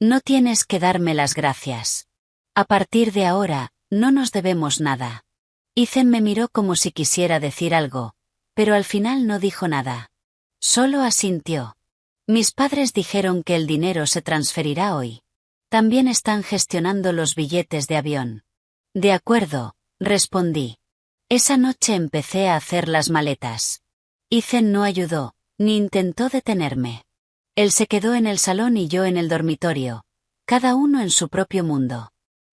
Speaker 1: No tienes que darme las gracias. A partir de ahora, no nos debemos nada. Ethan me miró como si quisiera decir algo, pero al final no dijo nada. Solo asintió. Mis padres dijeron que el dinero se transferirá hoy. También están gestionando los billetes de avión. De acuerdo, respondí. Esa noche empecé a hacer las maletas. Ethan no ayudó, ni intentó detenerme. Él se quedó en el salón y yo en el dormitorio, cada uno en su propio mundo.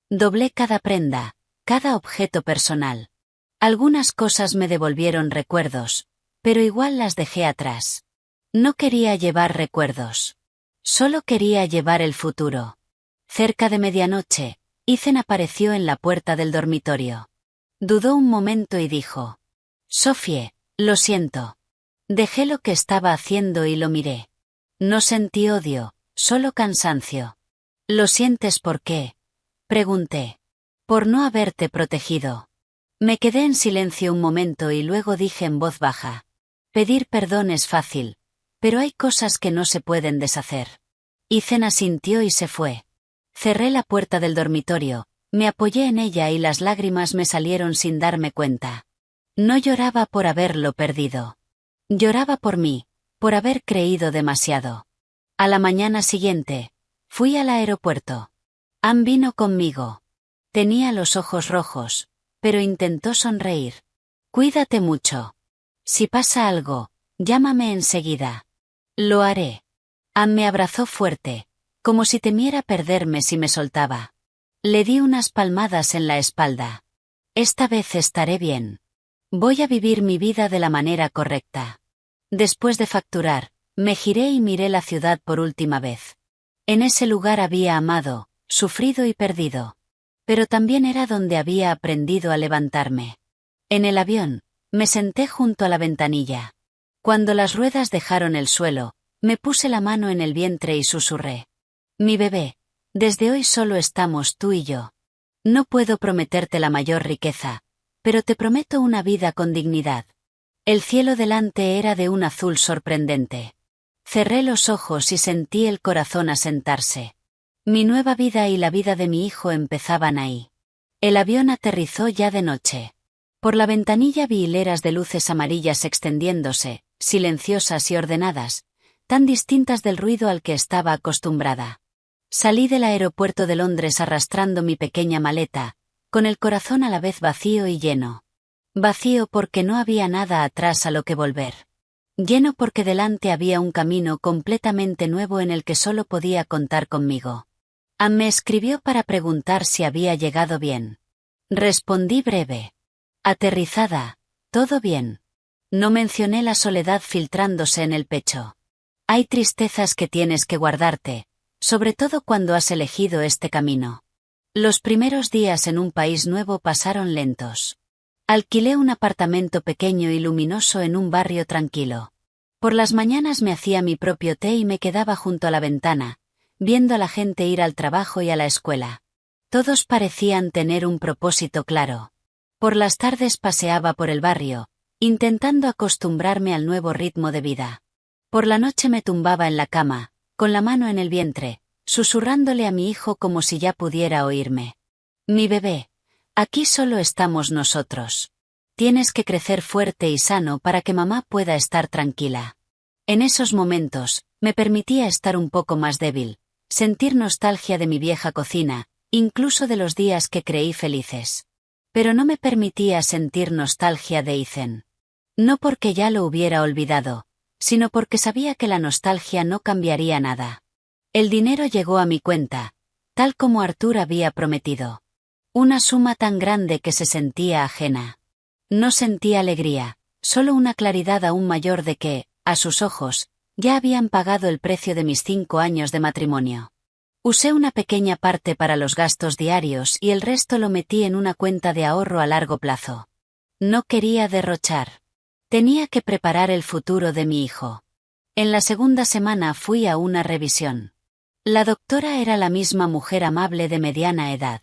Speaker 1: Doblé cada prenda, cada objeto personal. Algunas cosas me devolvieron recuerdos, pero igual las dejé atrás. No quería llevar recuerdos. Solo quería llevar el futuro. Cerca de medianoche, Ethan apareció en la puerta del dormitorio. Dudó un momento y dijo: Sophie, lo siento. Dejé lo que estaba haciendo y lo miré. No sentí odio, solo cansancio. ¿Lo sientes por qué? Pregunté. Por no haberte protegido. Me quedé en silencio un momento y luego dije en voz baja: pedir perdón es fácil, pero hay cosas que no se pueden deshacer. Ethan asintió y se fue. Cerré la puerta del dormitorio, me apoyé en ella y las lágrimas me salieron sin darme cuenta. No lloraba por haberlo perdido. Lloraba por mí, por haber creído demasiado. A la mañana siguiente, fui al aeropuerto. Ann vino conmigo. Tenía los ojos rojos, pero intentó sonreír. Cuídate mucho. Si pasa algo, llámame enseguida. Lo haré. Ann me abrazó fuerte, como si temiera perderme si me soltaba. Le di unas palmadas en la espalda. Esta vez estaré bien. Voy a vivir mi vida de la manera correcta. Después de facturar, me giré y miré la ciudad por última vez. En ese lugar había amado, sufrido y perdido. Pero también era donde había aprendido a levantarme. En el avión, me senté junto a la ventanilla. Cuando las ruedas dejaron el suelo, me puse la mano en el vientre y susurré: mi bebé, desde hoy solo estamos tú y yo. No puedo prometerte la mayor riqueza, pero te prometo una vida con dignidad. El cielo delante era de un azul sorprendente. Cerré los ojos y sentí el corazón asentarse. Mi nueva vida y la vida de mi hijo empezaban ahí. El avión aterrizó ya de noche. Por la ventanilla vi hileras de luces amarillas extendiéndose, silenciosas y ordenadas, tan distintas del ruido al que estaba acostumbrada. Salí del aeropuerto de Londres arrastrando mi pequeña maleta, con el corazón a la vez vacío y lleno. Vacío porque no había nada atrás a lo que volver. Lleno porque delante había un camino completamente nuevo en el que solo podía contar conmigo. Ann me escribió para preguntar si había llegado bien. Respondí breve. Aterrizada, todo bien. No mencioné la soledad filtrándose en el pecho. Hay tristezas que tienes que guardarte, sobre todo cuando has elegido este camino. Los primeros días en un país nuevo pasaron lentos. Alquilé un apartamento pequeño y luminoso en un barrio tranquilo. Por las mañanas me hacía mi propio té y me quedaba junto a la ventana, viendo a la gente ir al trabajo y a la escuela. Todos parecían tener un propósito claro. Por las tardes paseaba por el barrio, intentando acostumbrarme al nuevo ritmo de vida. Por la noche me tumbaba en la cama, con la mano en el vientre, susurrándole a mi hijo como si ya pudiera oírme. Mi bebé, aquí solo estamos nosotros. Tienes que crecer fuerte y sano para que mamá pueda estar tranquila. En esos momentos, me permitía estar un poco más débil, sentir nostalgia de mi vieja cocina, incluso de los días que creí felices. Pero no me permitía sentir nostalgia de Ethan. No porque ya lo hubiera olvidado, sino porque sabía que la nostalgia no cambiaría nada. El dinero llegó a mi cuenta, tal como Arthur había prometido. Una suma tan grande que se sentía ajena. No sentía alegría, solo una claridad aún mayor de que, a sus ojos, ya habían pagado el precio de mis 5 años de matrimonio. Usé una pequeña parte para los gastos diarios y el resto lo metí en una cuenta de ahorro a largo plazo. No quería derrochar. Tenía que preparar el futuro de mi hijo. En la segunda semana fui a una revisión. La doctora era la misma mujer amable de mediana edad.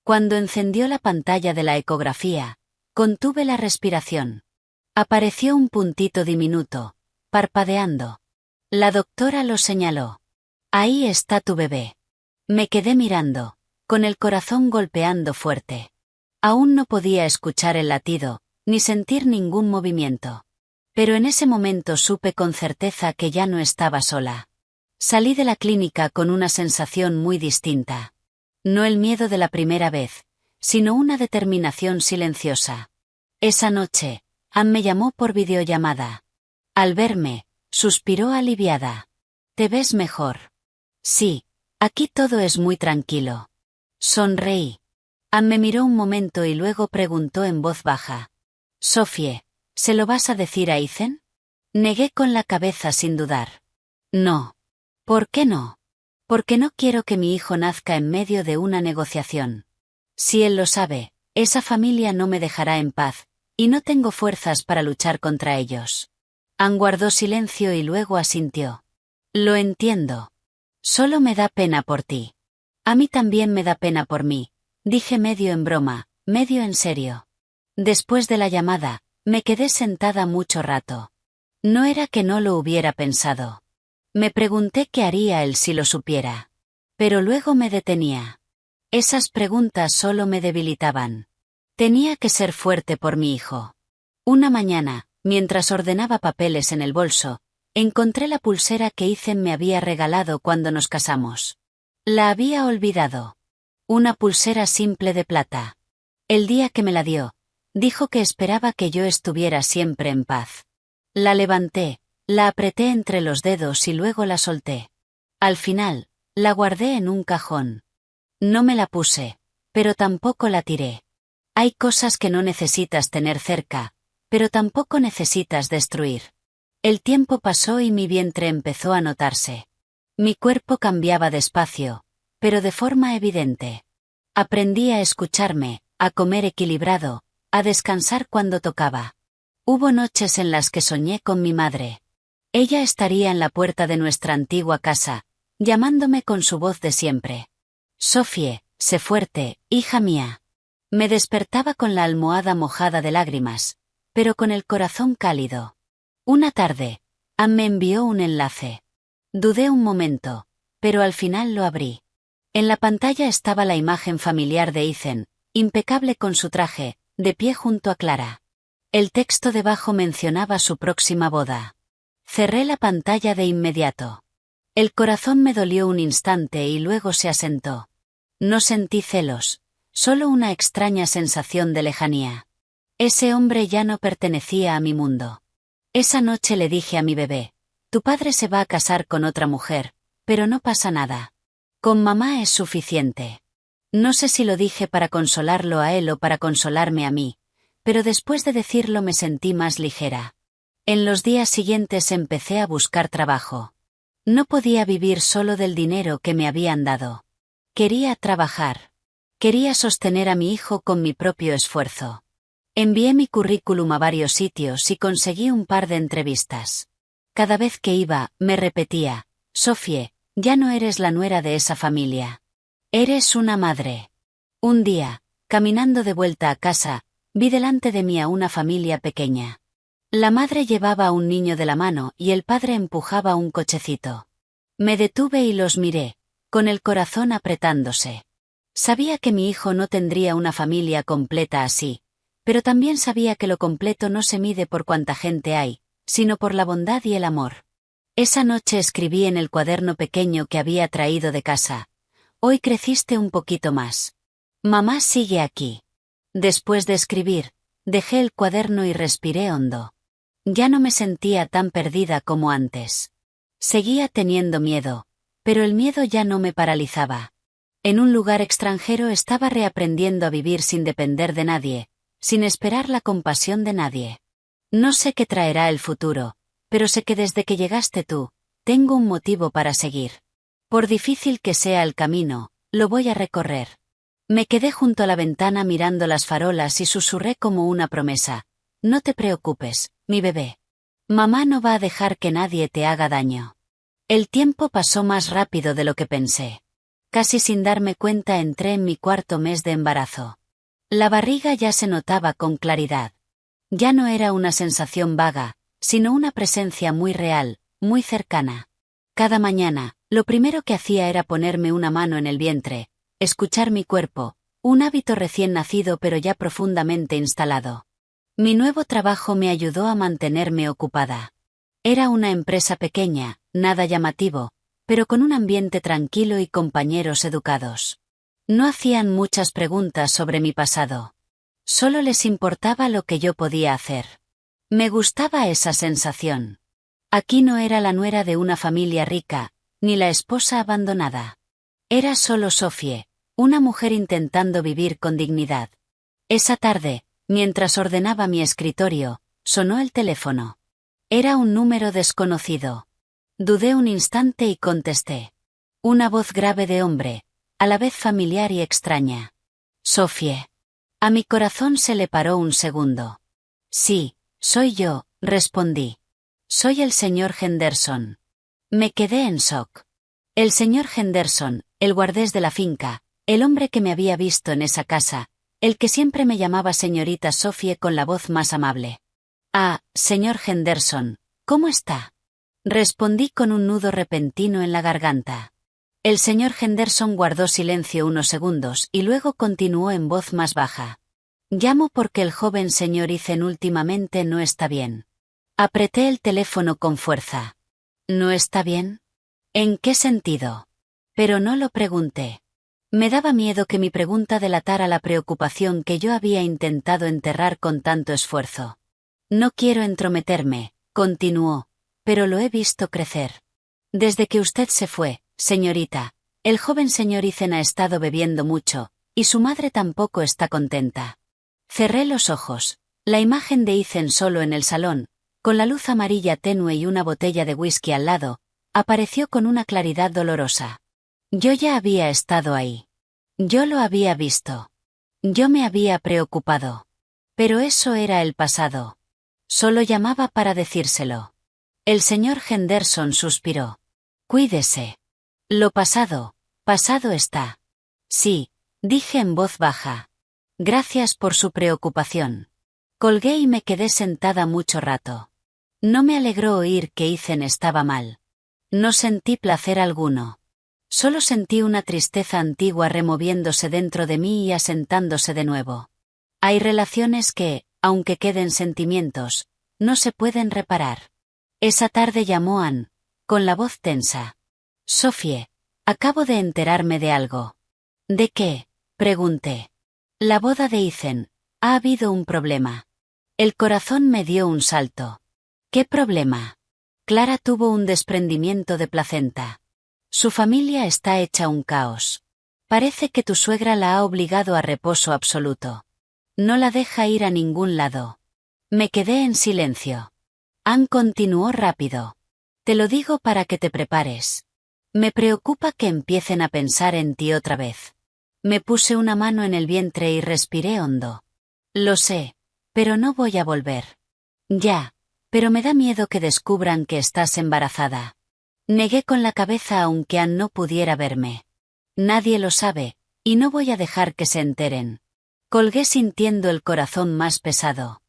Speaker 1: Cuando encendió la pantalla de la ecografía, contuve la respiración. Apareció un puntito diminuto, parpadeando. La doctora lo señaló. Ahí está tu bebé. Me quedé mirando, con el corazón golpeando fuerte. Aún no podía escuchar el latido, ni sentir ningún movimiento. Pero en ese momento supe con certeza que ya no estaba sola. Salí de la clínica con una sensación muy distinta. No el miedo de la primera vez, sino una determinación silenciosa. Esa noche, Ann me llamó por videollamada. Al verme, suspiró aliviada. ¿Te ves mejor? Sí, aquí todo es muy tranquilo. Sonreí. Ann me miró un momento y luego preguntó en voz baja. Sophie, ¿se lo vas a decir a Ethan? Negué con la cabeza sin dudar. No. ¿Por qué no? Porque no quiero que mi hijo nazca en medio de una negociación. Si él lo sabe, esa familia no me dejará en paz, y no tengo fuerzas para luchar contra ellos. Ann guardó silencio y luego asintió. Lo entiendo. Solo me da pena por ti. A mí también me da pena por mí, dije medio en broma, medio en serio. Después de la llamada, me quedé sentada mucho rato. No era que no lo hubiera pensado. Me pregunté qué haría él si lo supiera. Pero luego me detenía. Esas preguntas solo me debilitaban. Tenía que ser fuerte por mi hijo. Una mañana, mientras ordenaba papeles en el bolso, encontré la pulsera que Ethan me había regalado cuando nos casamos. La había olvidado. Una pulsera simple de plata. El día que me la dio, dijo que esperaba que yo estuviera siempre en paz. La levanté, la apreté entre los dedos y luego la solté. Al final, la guardé en un cajón. No me la puse, pero tampoco la tiré. Hay cosas que no necesitas tener cerca, pero tampoco necesitas destruir. El tiempo pasó y mi vientre empezó a notarse. Mi cuerpo cambiaba despacio, pero de forma evidente. Aprendí a escucharme, a comer equilibrado, a descansar cuando tocaba. Hubo noches en las que soñé con mi madre. Ella estaría en la puerta de nuestra antigua casa, llamándome con su voz de siempre. Sophie, sé fuerte, hija mía. Me despertaba con la almohada mojada de lágrimas, pero con el corazón cálido. Una tarde, Ann me envió un enlace. Dudé un momento, pero al final lo abrí. En la pantalla estaba la imagen familiar de Ethan, impecable con su traje, de pie junto a Clara. El texto debajo mencionaba su próxima boda. Cerré la pantalla de inmediato. El corazón me dolió un instante y luego se asentó. No sentí celos, solo una extraña sensación de lejanía. Ese hombre ya no pertenecía a mi mundo. Esa noche le dije a mi bebé, tu padre se va a casar con otra mujer, pero no pasa nada. Con mamá es suficiente. No sé si lo dije para consolarlo a él o para consolarme a mí, pero después de decirlo me sentí más ligera. En los días siguientes empecé a buscar trabajo. No podía vivir solo del dinero que me habían dado. Quería trabajar. Quería sostener a mi hijo con mi propio esfuerzo. Envié mi currículum a varios sitios y conseguí un par de entrevistas. Cada vez que iba, me repetía: Sofie, ya no eres la nuera de esa familia. Eres una madre. Un día, caminando de vuelta a casa, vi delante de mí a una familia pequeña. La madre llevaba a un niño de la mano y el padre empujaba un cochecito. Me detuve y los miré, con el corazón apretándose. Sabía que mi hijo no tendría una familia completa así, pero también sabía que lo completo no se mide por cuánta gente hay, sino por la bondad y el amor. Esa noche escribí en el cuaderno pequeño que había traído de casa: hoy creciste un poquito más. Mamá sigue aquí. Después de escribir, dejé el cuaderno y respiré hondo. Ya no me sentía tan perdida como antes. Seguía teniendo miedo, pero el miedo ya no me paralizaba. En un lugar extranjero estaba reaprendiendo a vivir sin depender de nadie, sin esperar la compasión de nadie. No sé qué traerá el futuro, pero sé que desde que llegaste tú, tengo un motivo para seguir. Por difícil que sea el camino, lo voy a recorrer. Me quedé junto a la ventana mirando las farolas y susurré como una promesa: no te preocupes, mi bebé. Mamá no va a dejar que nadie te haga daño. El tiempo pasó más rápido de lo que pensé. Casi sin darme cuenta entré en mi cuarto mes de embarazo. La barriga ya se notaba con claridad. Ya no era una sensación vaga, sino una presencia muy real, muy cercana. Cada mañana, lo primero que hacía era ponerme una mano en el vientre, escuchar mi cuerpo, un hábito recién nacido pero ya profundamente instalado. Mi nuevo trabajo me ayudó a mantenerme ocupada. Era una empresa pequeña, nada llamativo, pero con un ambiente tranquilo y compañeros educados. No hacían muchas preguntas sobre mi pasado. Solo les importaba lo que yo podía hacer. Me gustaba esa sensación. Aquí no era la nuera de una familia rica, ni la esposa abandonada. Era solo Sofie, una mujer intentando vivir con dignidad. Esa tarde, mientras ordenaba mi escritorio, sonó el teléfono. Era un número desconocido. Dudé un instante y contesté. Una voz grave de hombre, a la vez familiar y extraña. Sofie. A mi corazón se le paró un segundo. Sí, soy yo, respondí. Soy el señor Henderson. Me quedé en shock. El señor Henderson, el guardés de la finca, el hombre que me había visto en esa casa, el que siempre me llamaba señorita Sofie con la voz más amable. Ah, señor Henderson, ¿cómo está? Respondí con un nudo repentino en la garganta. El señor Henderson guardó silencio unos segundos y luego continuó en voz más baja. Llamo porque el joven señor Ethan últimamente no está bien. Apreté el teléfono con fuerza. ¿No está bien? ¿En qué sentido? Pero no lo pregunté. Me daba miedo que mi pregunta delatara la preocupación que yo había intentado enterrar con tanto esfuerzo. No quiero entrometerme, continuó, pero lo he visto crecer. Desde que usted se fue, señorita, el joven señor Ethan ha estado bebiendo mucho, y su madre tampoco está contenta. Cerré los ojos. La imagen de Ethan solo en el salón, con la luz amarilla tenue y una botella de whisky al lado, apareció con una claridad dolorosa. Yo ya había estado ahí. Yo lo había visto. Yo me había preocupado. Pero eso era el pasado. Solo llamaba para decírselo. El señor Henderson suspiró. Cuídese. Lo pasado, pasado está. Sí, dije en voz baja. Gracias por su preocupación. Colgué y me quedé sentada mucho rato. No me alegró oír que Ethan estaba mal. No sentí placer alguno. Solo sentí una tristeza antigua removiéndose dentro de mí y asentándose de nuevo. Hay relaciones que, aunque queden sentimientos, no se pueden reparar. Esa tarde llamó Anne, con la voz tensa. Sofie, acabo de enterarme de algo. ¿De qué? Pregunté. La boda de Ethan. Ha habido un problema. El corazón me dio un salto. ¿Qué problema? Clara tuvo un desprendimiento de placenta. Su familia está hecha un caos. Parece que tu suegra la ha obligado a reposo absoluto. No la deja ir a ningún lado. Me quedé en silencio. Ann continuó rápido. Te lo digo para que te prepares. Me preocupa que empiecen a pensar en ti otra vez. Me puse una mano en el vientre y respiré hondo. Lo sé, pero no voy a volver. Ya, pero me da miedo que descubran que estás embarazada. Negué con la cabeza aunque Ann no pudiera verme. Nadie lo sabe, y no voy a dejar que se enteren. Colgué sintiendo el corazón más pesado.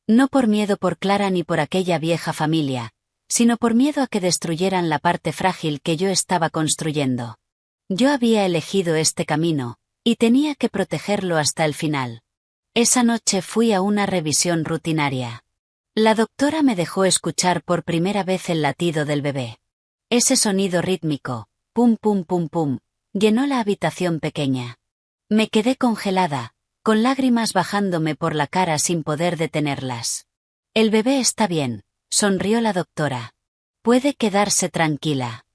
Speaker 1: No por miedo por Clara ni por aquella vieja familia, sino por miedo a que destruyeran la parte frágil que yo estaba construyendo. Yo había elegido este camino, y tenía que protegerlo hasta el final. Esa noche fui a una revisión rutinaria. La doctora me dejó escuchar por primera vez el latido del bebé. Ese sonido rítmico, pum pum pum pum, llenó la habitación pequeña. Me quedé congelada, con lágrimas bajándome por la cara sin poder detenerlas. El bebé está bien, sonrió la doctora. Puede quedarse tranquila.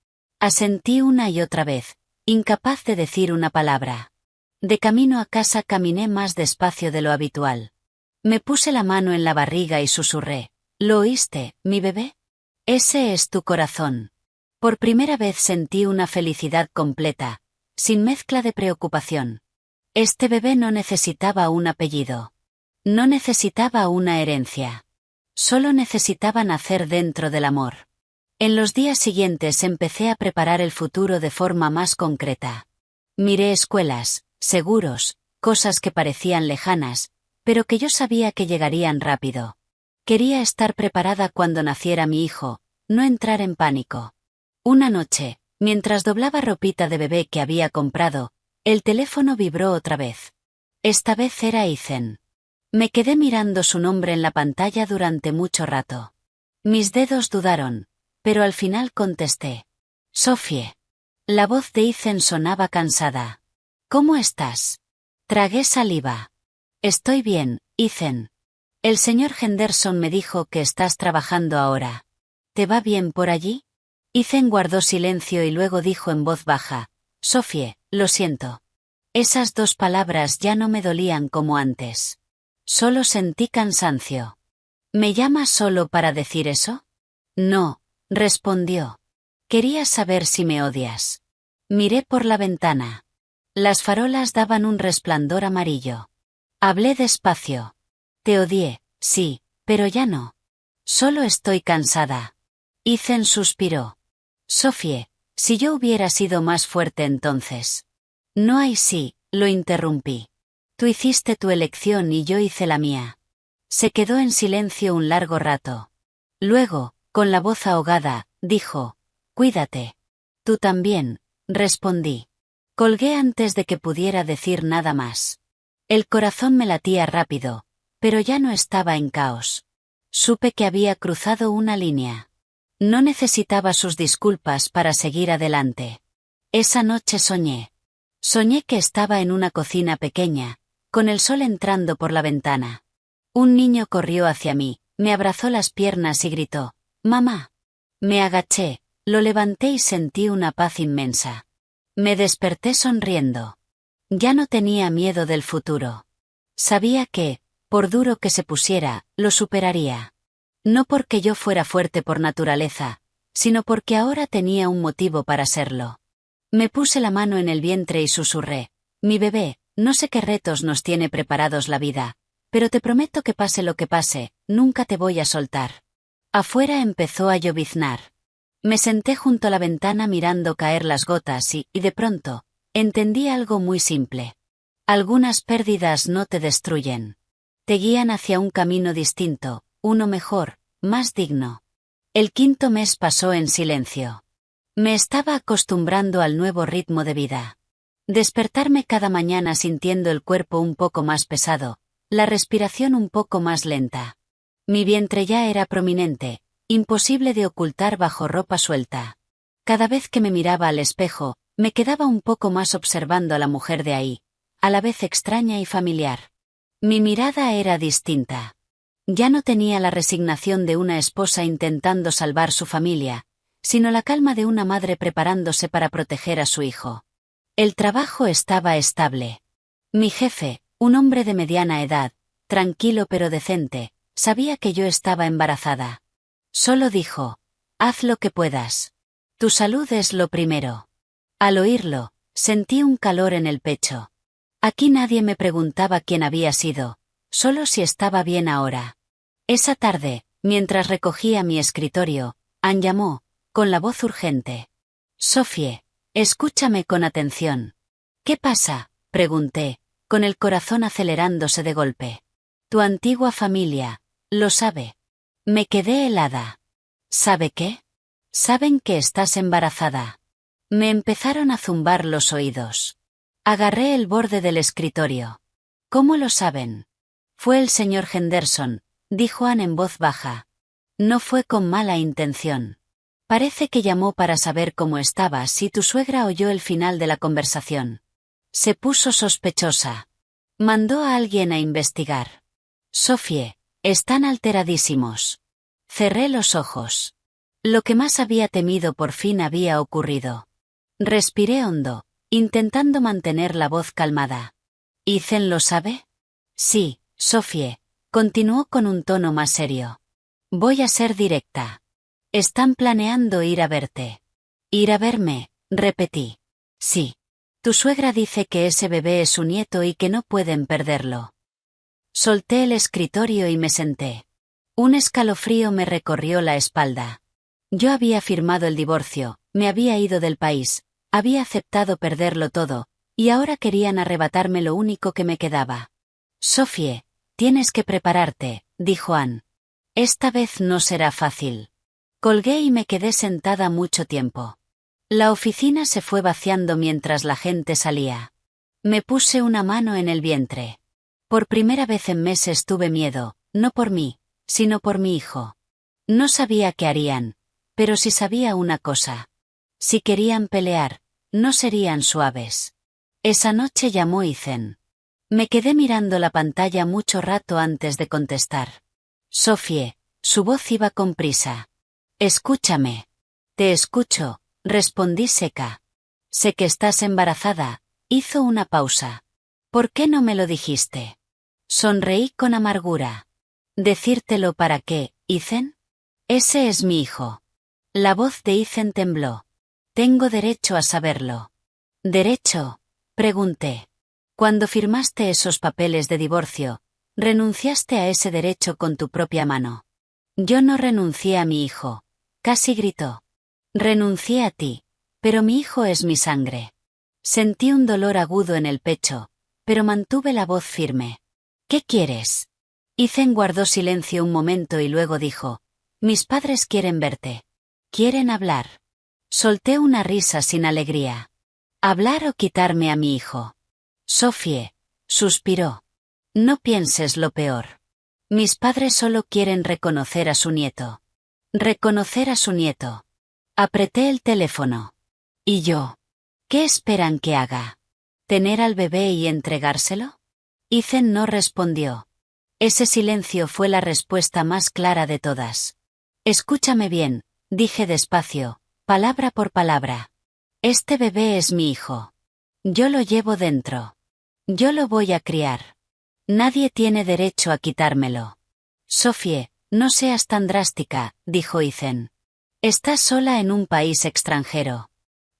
Speaker 1: Asentí una y otra vez, incapaz de decir una palabra. De camino a casa caminé más despacio de lo habitual. Me puse la mano en la barriga y susurré. ¿Lo oíste, mi bebé? Ese es tu corazón. Por primera vez sentí una felicidad completa, sin mezcla de preocupación. Este bebé no necesitaba un apellido. No necesitaba una herencia. Solo necesitaba nacer dentro del amor. En los días siguientes empecé a preparar el futuro de forma más concreta. Miré escuelas, seguros, cosas que parecían lejanas, pero que yo sabía que llegarían rápido. Quería estar preparada cuando naciera mi hijo, no entrar en pánico. Una noche, mientras doblaba ropita de bebé que había comprado, el teléfono vibró otra vez. Esta vez era Ethan. Me quedé mirando su nombre en la pantalla durante mucho rato. Mis dedos dudaron, pero al final contesté. Sophie. La voz de Ethan sonaba cansada. ¿Cómo estás? Tragué saliva. Estoy bien, Ethan. El señor Henderson me dijo que estás trabajando ahora. ¿Te va bien por allí? Ethan guardó silencio y luego dijo en voz baja. Sophie, lo siento. Esas dos palabras ya no me dolían como antes. Solo sentí cansancio. ¿Me llamas solo para decir eso? No, respondió. Quería saber si me odias. Miré por la ventana. Las farolas daban un resplandor amarillo. Hablé despacio. Te odié, sí, pero ya no. Solo estoy cansada. Ethan suspiró. Sophie, si yo hubiera sido más fuerte entonces. No hay sí, lo interrumpí. Tú hiciste tu elección y yo hice la mía. Se quedó en silencio un largo rato. Luego, con la voz ahogada, dijo, cuídate. Tú también, respondí. Colgué antes de que pudiera decir nada más. El corazón me latía rápido, pero ya no estaba en caos. Supe que había cruzado una línea. No necesitaba sus disculpas para seguir adelante. Esa noche soñé. Soñé que estaba en una cocina pequeña, con el sol entrando por la ventana. Un niño corrió hacia mí, me abrazó las piernas y gritó, «¡Mamá!». Me agaché, lo levanté y sentí una paz inmensa. Me desperté sonriendo. Ya no tenía miedo del futuro. Sabía que, por duro que se pusiera, lo superaría. No porque yo fuera fuerte por naturaleza, sino porque ahora tenía un motivo para serlo. Me puse la mano en el vientre y susurré, «Mi bebé, no sé qué retos nos tiene preparados la vida, pero te prometo que pase lo que pase, nunca te voy a soltar». Afuera empezó a lloviznar. Me senté junto a la ventana mirando caer las gotas y de pronto, entendí algo muy simple. Algunas pérdidas no te destruyen. Te guían hacia un camino distinto, uno mejor, más digno. El quinto mes pasó en silencio. Me estaba acostumbrando al nuevo ritmo de vida. Despertarme cada mañana sintiendo el cuerpo un poco más pesado, la respiración un poco más lenta. Mi vientre ya era prominente, imposible de ocultar bajo ropa suelta. Cada vez que me miraba al espejo, me quedaba un poco más observando a la mujer de ahí, a la vez extraña y familiar. Mi mirada era distinta. Ya no tenía la resignación de una esposa intentando salvar su familia, sino la calma de una madre preparándose para proteger a su hijo. El trabajo estaba estable. Mi jefe, un hombre de mediana edad, tranquilo pero decente, sabía que yo estaba embarazada. Solo dijo: haz lo que puedas. Tu salud es lo primero. Al oírlo, sentí un calor en el pecho. Aquí nadie me preguntaba quién había sido, solo si estaba bien ahora. Esa tarde, mientras recogía mi escritorio, Anne llamó, con la voz urgente. Sophie, escúchame con atención. ¿Qué pasa?, pregunté, con el corazón acelerándose de golpe. Tu antigua familia, lo sabe. Me quedé helada. ¿Sabe qué? Saben que estás embarazada. Me empezaron a zumbar los oídos. Agarré el borde del escritorio. ¿Cómo lo saben? Fue el señor Henderson, dijo Anne en voz baja. No fue con mala intención. Parece que llamó para saber cómo estabas y tu suegra oyó el final de la conversación. Se puso sospechosa. Mandó a alguien a investigar. Sophie, están alteradísimos. Cerré los ojos. Lo que más había temido por fin había ocurrido. Respiré hondo, intentando mantener la voz calmada. ¿Ethan lo sabe? Sí, Sophie, continuó con un tono más serio. Voy a ser directa. Están planeando ir a verte. Ir a verme, repetí. Sí. Tu suegra dice que ese bebé es su nieto y que no pueden perderlo. Solté el escritorio y me senté. Un escalofrío me recorrió la espalda. Yo había firmado el divorcio, me había ido del país, había aceptado perderlo todo, y ahora querían arrebatarme lo único que me quedaba. Sophie, tienes que prepararte, dijo Anne. Esta vez no será fácil. Colgué y me quedé sentada mucho tiempo. La oficina se fue vaciando mientras la gente salía. Me puse una mano en el vientre. Por primera vez en meses tuve miedo, no por mí, sino por mi hijo. No sabía qué harían, pero sí sabía una cosa. Si querían pelear, no serían suaves. Esa noche llamó Ethan. Me quedé mirando la pantalla mucho rato antes de contestar. Sophie, su voz iba con prisa. Escúchame. Te escucho, respondí seca. Sé que estás embarazada, hizo una pausa. ¿Por qué no me lo dijiste? Sonreí con amargura. ¿Decírtelo para qué, Ethan? Ese es mi hijo. La voz de Ethan tembló. Tengo derecho a saberlo. ¿Derecho?, pregunté. Cuando firmaste esos papeles de divorcio, renunciaste a ese derecho con tu propia mano. Yo no renuncié a mi hijo, casi gritó. Renuncié a ti, pero mi hijo es mi sangre. Sentí un dolor agudo en el pecho, pero mantuve la voz firme. ¿Qué quieres? Ethan guardó silencio un momento y luego dijo, mis padres quieren verte. Quieren hablar. Solté una risa sin alegría. ¿Hablar o quitarme a mi hijo? Sophie, suspiró. No pienses lo peor. Mis padres solo quieren reconocer a su nieto. Reconocer a su nieto. Apreté el teléfono. ¿Y yo? ¿Qué esperan que haga? ¿Tener al bebé y entregárselo? Ethan no respondió. Ese silencio fue la respuesta más clara de todas. Escúchame bien, dije despacio, palabra por palabra. Este bebé es mi hijo. Yo lo llevo dentro. Yo lo voy a criar. Nadie tiene derecho a quitármelo. Sophie, no seas tan drástica, dijo Ethan. Estás sola en un país extranjero.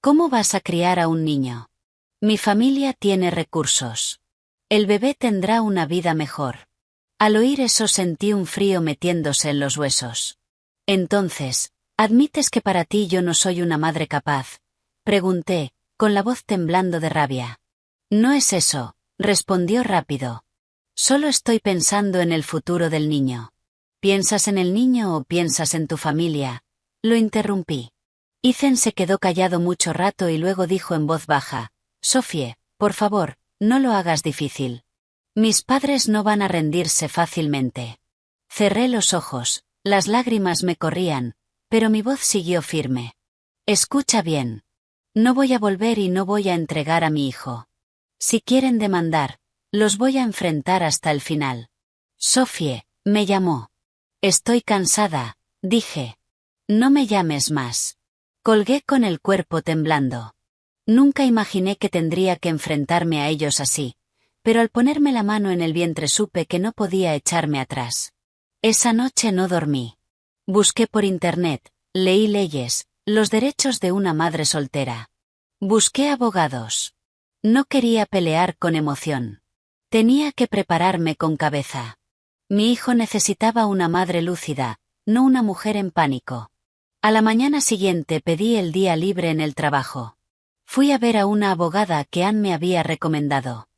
Speaker 1: ¿Cómo vas a criar a un niño? Mi familia tiene recursos. El bebé tendrá una vida mejor. Al oír eso sentí un frío metiéndose en los huesos. Entonces, ¿admites que para ti yo no soy una madre capaz? Pregunté, con la voz temblando de rabia. No es eso, respondió rápido. Solo estoy pensando en el futuro del niño. ¿Piensas en el niño o piensas en tu familia? Lo interrumpí. Ethan se quedó callado mucho rato y luego dijo en voz baja, Sophie, por favor, no lo hagas difícil. Mis padres no van a rendirse fácilmente. Cerré los ojos, las lágrimas me corrían, pero mi voz siguió firme. Escucha bien. No voy a volver y no voy a entregar a mi hijo. Si quieren demandar, los voy a enfrentar hasta el final. Sophie, me llamó. Estoy cansada, dije. No me llames más. Colgué con el cuerpo temblando. Nunca imaginé que tendría que enfrentarme a ellos así, pero al ponerme la mano en el vientre supe que no podía echarme atrás. Esa noche no dormí. Busqué por internet, leí leyes, los derechos de una madre soltera. Busqué abogados. No quería pelear con emoción. Tenía que prepararme con cabeza. Mi hijo necesitaba una madre lúcida, no una mujer en pánico. A la mañana siguiente pedí el día libre en el trabajo. Fui a ver a una abogada que Ann me había recomendado.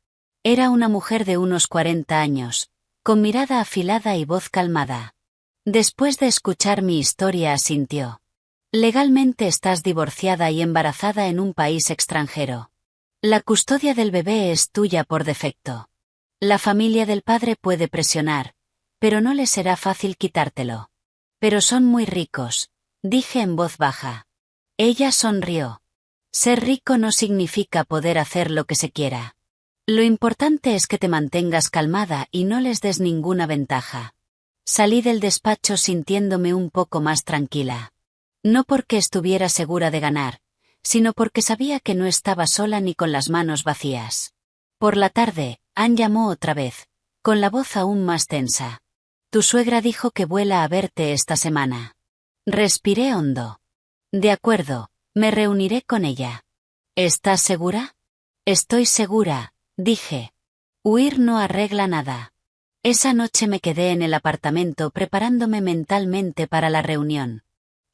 Speaker 1: Era una mujer de unos 40 años, con mirada afilada y voz calmada. Después de escuchar mi historia asintió. Legalmente estás divorciada y embarazada en un país extranjero. La custodia del bebé es tuya por defecto. La familia del padre puede presionar, pero no le será fácil quitártelo. Pero son muy ricos, dije en voz baja. Ella sonrió. Ser rico no significa poder hacer lo que se quiera. Lo importante es que te mantengas calmada y no les des ninguna ventaja. Salí del despacho sintiéndome un poco más tranquila. No porque estuviera segura de ganar, sino porque sabía que no estaba sola ni con las manos vacías. Por la tarde, Ann llamó otra vez, con la voz aún más tensa. Tu suegra dijo que vuela a verte esta semana. Respiré hondo. De acuerdo, me reuniré con ella. ¿Estás segura? Estoy segura, dije. Huir no arregla nada. Esa noche me quedé en el apartamento preparándome mentalmente para la reunión.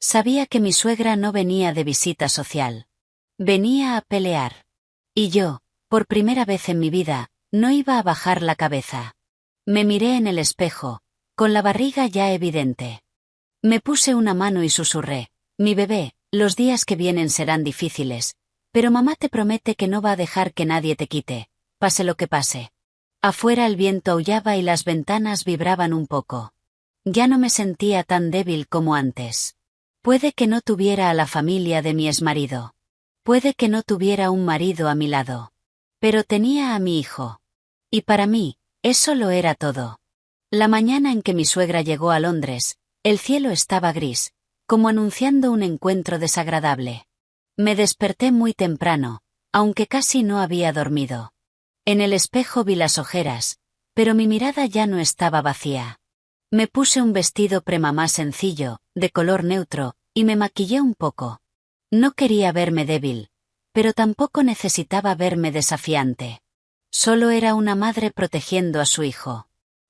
Speaker 1: Sabía que mi suegra no venía de visita social. Venía a pelear. Y yo, por primera vez en mi vida, no iba a bajar la cabeza. Me miré en el espejo, con la barriga ya evidente. Me puse una mano y susurré, mi bebé, los días que vienen serán difíciles, pero mamá te promete que no va a dejar que nadie te quite, pase lo que pase. Afuera el viento aullaba y las ventanas vibraban un poco. Ya no me sentía tan débil como antes. Puede que no tuviera a la familia de mi exmarido. Puede que no tuviera un marido a mi lado. Pero tenía a mi hijo. Y para mí, eso lo era todo. La mañana en que mi suegra llegó a Londres, el cielo estaba gris, como anunciando un encuentro desagradable. Me desperté muy temprano, aunque casi no había dormido. En el espejo vi las ojeras, pero mi mirada ya no estaba vacía. Me puse un vestido premamá sencillo, de color neutro, y me maquillé un poco. No quería verme débil, pero tampoco necesitaba verme desafiante. Solo era una madre protegiendo a su hijo.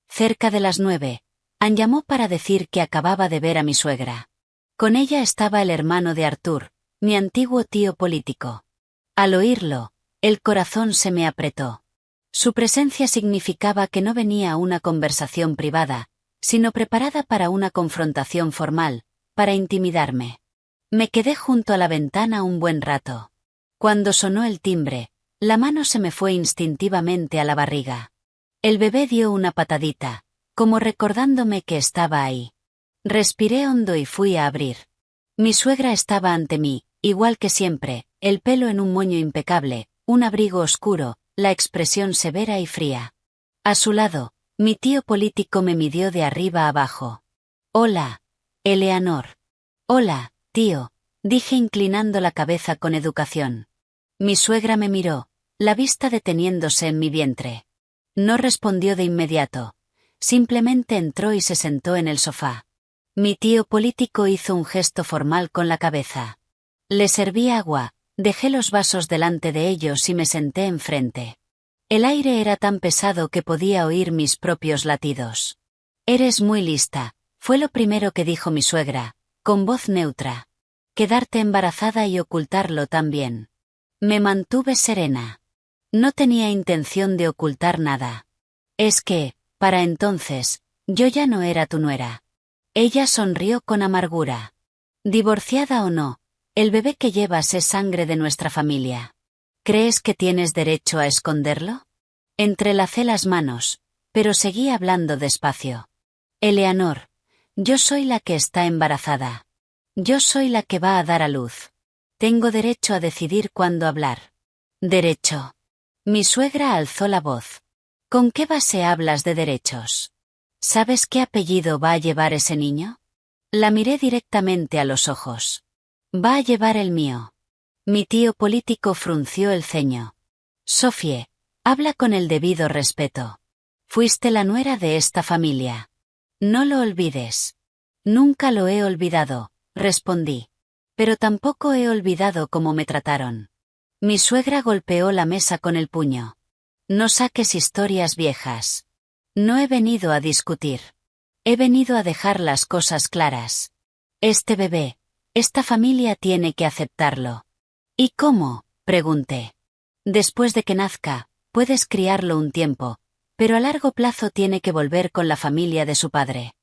Speaker 1: Cerca de las 9, Ann llamó para decir que acababa de ver a mi suegra. Con ella estaba el hermano de Arthur, mi antiguo tío político. Al oírlo, el corazón se me apretó. Su presencia significaba que no venía a una conversación privada, sino preparada para una confrontación formal, para intimidarme. Me quedé junto a la ventana un buen rato. Cuando sonó el timbre, la mano se me fue instintivamente a la barriga. El bebé dio una patadita, como recordándome que estaba ahí. Respiré hondo y fui a abrir. Mi suegra estaba ante mí, igual que siempre, el pelo en un moño impecable, un abrigo oscuro, la expresión severa y fría. A su lado, mi tío político me midió de arriba abajo. Hola, Eleanor. Hola, tío, dije inclinando la cabeza con educación. Mi suegra me miró, la vista deteniéndose en mi vientre. No respondió de inmediato. Simplemente entró y se sentó en el sofá. Mi tío político hizo un gesto formal con la cabeza. Le serví agua, dejé los vasos delante de ellos y me senté enfrente. El aire era tan pesado que podía oír mis propios latidos. Eres muy lista, fue lo primero que dijo mi suegra, con voz neutra. Quedarte embarazada y ocultarlo también. Me mantuve serena. No tenía intención de ocultar nada. Es que, para entonces, yo ya no era tu nuera. Ella sonrió con amargura. Divorciada o no, el bebé que llevas es sangre de nuestra familia. ¿Crees que tienes derecho a esconderlo? Entrelacé las manos, pero seguí hablando despacio. Eleanor, yo soy la que está embarazada. Yo soy la que va a dar a luz. Tengo derecho a decidir cuándo hablar. Derecho. Mi suegra alzó la voz. ¿Con qué base hablas de derechos? ¿Sabes qué apellido va a llevar ese niño? La miré directamente a los ojos. Va a llevar el mío. Mi tío político frunció el ceño. Sophie, habla con el debido respeto. Fuiste la nuera de esta familia. No lo olvides. Nunca lo he olvidado, respondí. Pero tampoco he olvidado cómo me trataron. Mi suegra golpeó la mesa con el puño. No saques historias viejas. No he venido a discutir. He venido a dejar las cosas claras. Este bebé, esta familia tiene que aceptarlo. ¿Y cómo?, pregunté. Después de que nazca, puedes criarlo un tiempo, pero a largo plazo tiene que volver con la familia de su padre.